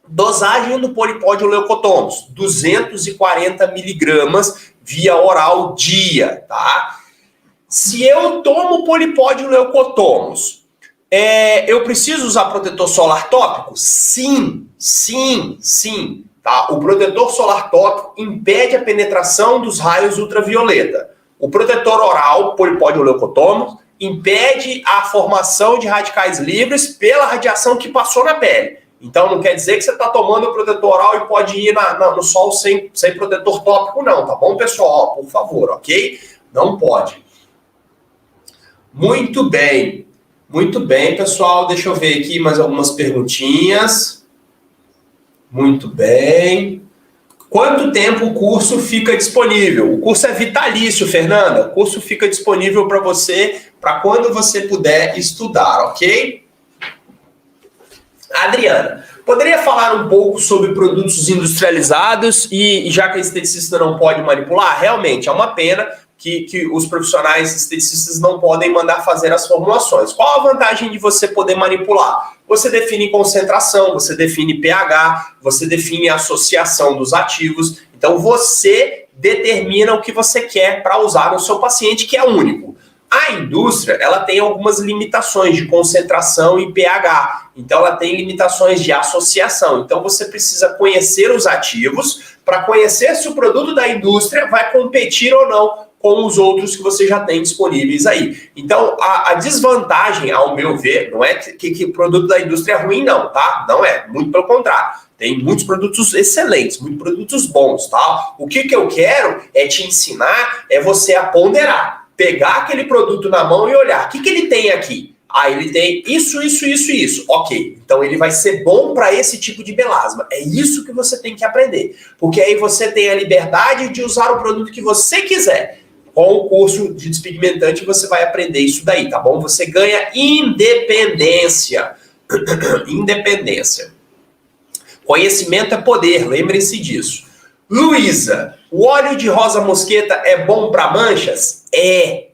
Dosagem do polipódio leucotomus, 240 miligramas via oral dia, tá? Se eu tomo polipódio leucotomus, eu preciso usar protetor solar tópico? Sim. Tá? O protetor solar tópico impede a penetração dos raios ultravioleta. O protetor oral, polipódio leucotomus, impede a formação de radicais livres pela radiação que passou na pele. Então não quer dizer que você está tomando o protetor oral e pode ir no sol sem protetor tópico, não, tá bom, pessoal? Por favor, ok? Não pode. Muito bem, pessoal. Deixa eu ver aqui mais algumas perguntinhas. Muito bem. Quanto tempo o curso fica disponível? O curso é vitalício, Fernanda. O curso fica disponível para você, para quando você puder estudar, ok? Adriana, poderia falar um pouco sobre produtos industrializados e já que a esteticista não pode manipular? Realmente, é uma pena que os profissionais esteticistas não podem mandar fazer as formulações. Qual a vantagem de você poder manipular? Você define concentração, você define pH, você define a associação dos ativos. Então, você determina o que você quer para usar no seu paciente, que é único. A indústria, ela tem algumas limitações de concentração e pH. Então, ela tem limitações de associação. Então, você precisa conhecer os ativos para conhecer se o produto da indústria vai competir ou não com os outros que você já tem disponíveis aí. Então, a desvantagem, ao meu ver, não é que o produto da indústria é ruim, não, tá? Não é, muito pelo contrário. Tem muitos produtos excelentes, muitos produtos bons, tá? O que eu quero é te ensinar, é você a ponderar. Pegar aquele produto na mão e olhar, o que ele tem aqui? Ah, ele tem isso, isso, isso e isso. Ok, então ele vai ser bom para esse tipo de melasma. É isso que você tem que aprender. Porque aí você tem a liberdade de usar o produto que você quiser. Com o curso de despigmentante você vai aprender isso daí, tá bom? Você ganha independência. Independência. Conhecimento é poder, lembrem-se disso. Luísa, o óleo de rosa mosqueta é bom para manchas? É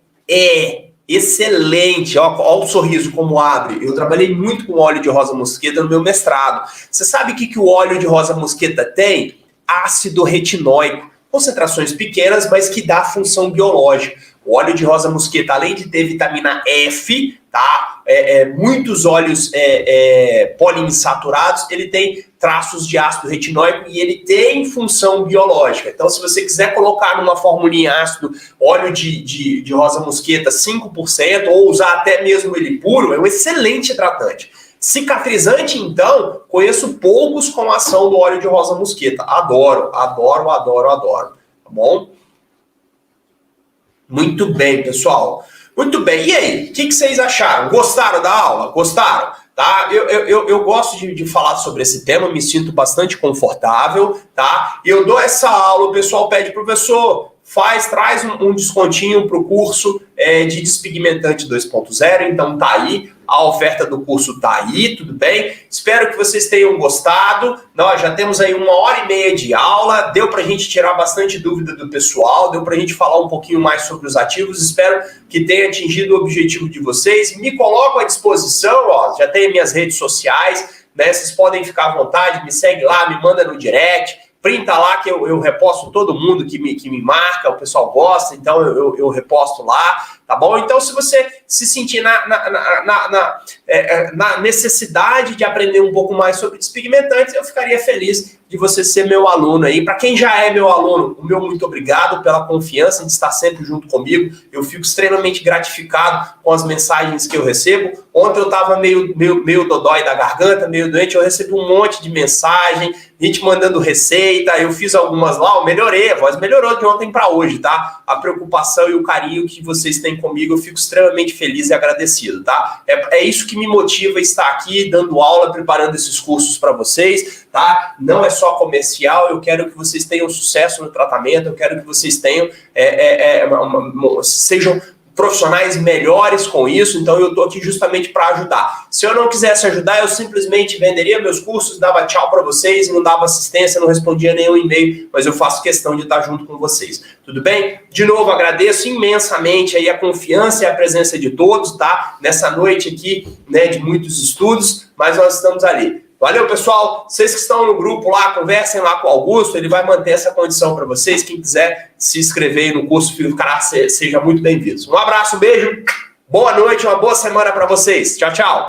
excelente. Ó o sorriso como abre. Eu trabalhei muito com óleo de rosa mosqueta no meu mestrado. Você sabe o que o óleo de rosa mosqueta tem? Ácido retinóico. Concentrações pequenas, mas que dá função biológica. O óleo de rosa mosqueta, além de ter vitamina F, tá? Muitos óleos poliinsaturados, ele tem traços de ácido retinóico e ele tem função biológica. Então, se você quiser colocar numa formulinha ácido óleo de rosa mosqueta 5%, ou usar até mesmo ele puro, é um excelente hidratante. Cicatrizante, então, conheço poucos com a ação do óleo de rosa mosqueta. Adoro, adoro, adoro, adoro. Tá bom? Muito bem, pessoal. Muito bem. E aí, o que vocês acharam? Gostaram da aula? Gostaram? Tá? Eu gosto de falar sobre esse tema, me sinto bastante confortável, tá? Eu dou essa aula, o pessoal pede, professor, traz um descontinho para o curso de despigmentante 2.0, então tá aí, a oferta do curso tá aí, tudo bem? Espero que vocês tenham gostado. Nós já temos aí 1h30 de aula, deu pra gente tirar bastante dúvida do pessoal, deu pra gente falar um pouquinho mais sobre os ativos, espero que tenha atingido o objetivo de vocês. Me coloco à disposição, ó, já tem minhas redes sociais, né? Vocês podem ficar à vontade, me segue lá, me manda no direct, printa lá que eu reposto todo mundo que me marca, o pessoal gosta, então eu reposto lá, tá bom? Então, se você se sentir na necessidade de aprender um pouco mais sobre despigmentantes, eu ficaria feliz de você ser meu aluno aí. Para quem já é meu aluno, o meu muito obrigado pela confiança de estar sempre junto comigo. Eu fico extremamente gratificado com as mensagens que eu recebo. Ontem eu estava meio dodói da garganta, meio doente, eu recebi um monte de mensagem, gente mandando receita, eu fiz algumas lá, eu melhorei, a voz melhorou de ontem para hoje, tá? A preocupação e o carinho que vocês têm comigo, eu fico extremamente feliz e agradecido, tá? É isso que me motiva a estar aqui, dando aula, preparando esses cursos para vocês, tá? Não é só comercial, eu quero que vocês tenham sucesso no tratamento, eu quero que vocês tenham, sejam profissionais melhores com isso, então eu estou aqui justamente para ajudar. Se eu não quisesse ajudar, eu simplesmente venderia meus cursos, dava tchau para vocês, não dava assistência, não respondia nenhum e-mail, mas eu faço questão de estar junto com vocês. Tudo bem? De novo, agradeço imensamente aí a confiança e a presença de todos, tá? Nessa noite aqui, né, de muitos estudos, mas nós estamos ali. Valeu, pessoal. Vocês que estão no grupo lá, conversem lá com o Augusto, ele vai manter essa condição para vocês. Quem quiser se inscrever no curso Filho do Caráter, seja muito bem-vindo. Um abraço, um beijo, boa noite, uma boa semana para vocês. Tchau, tchau.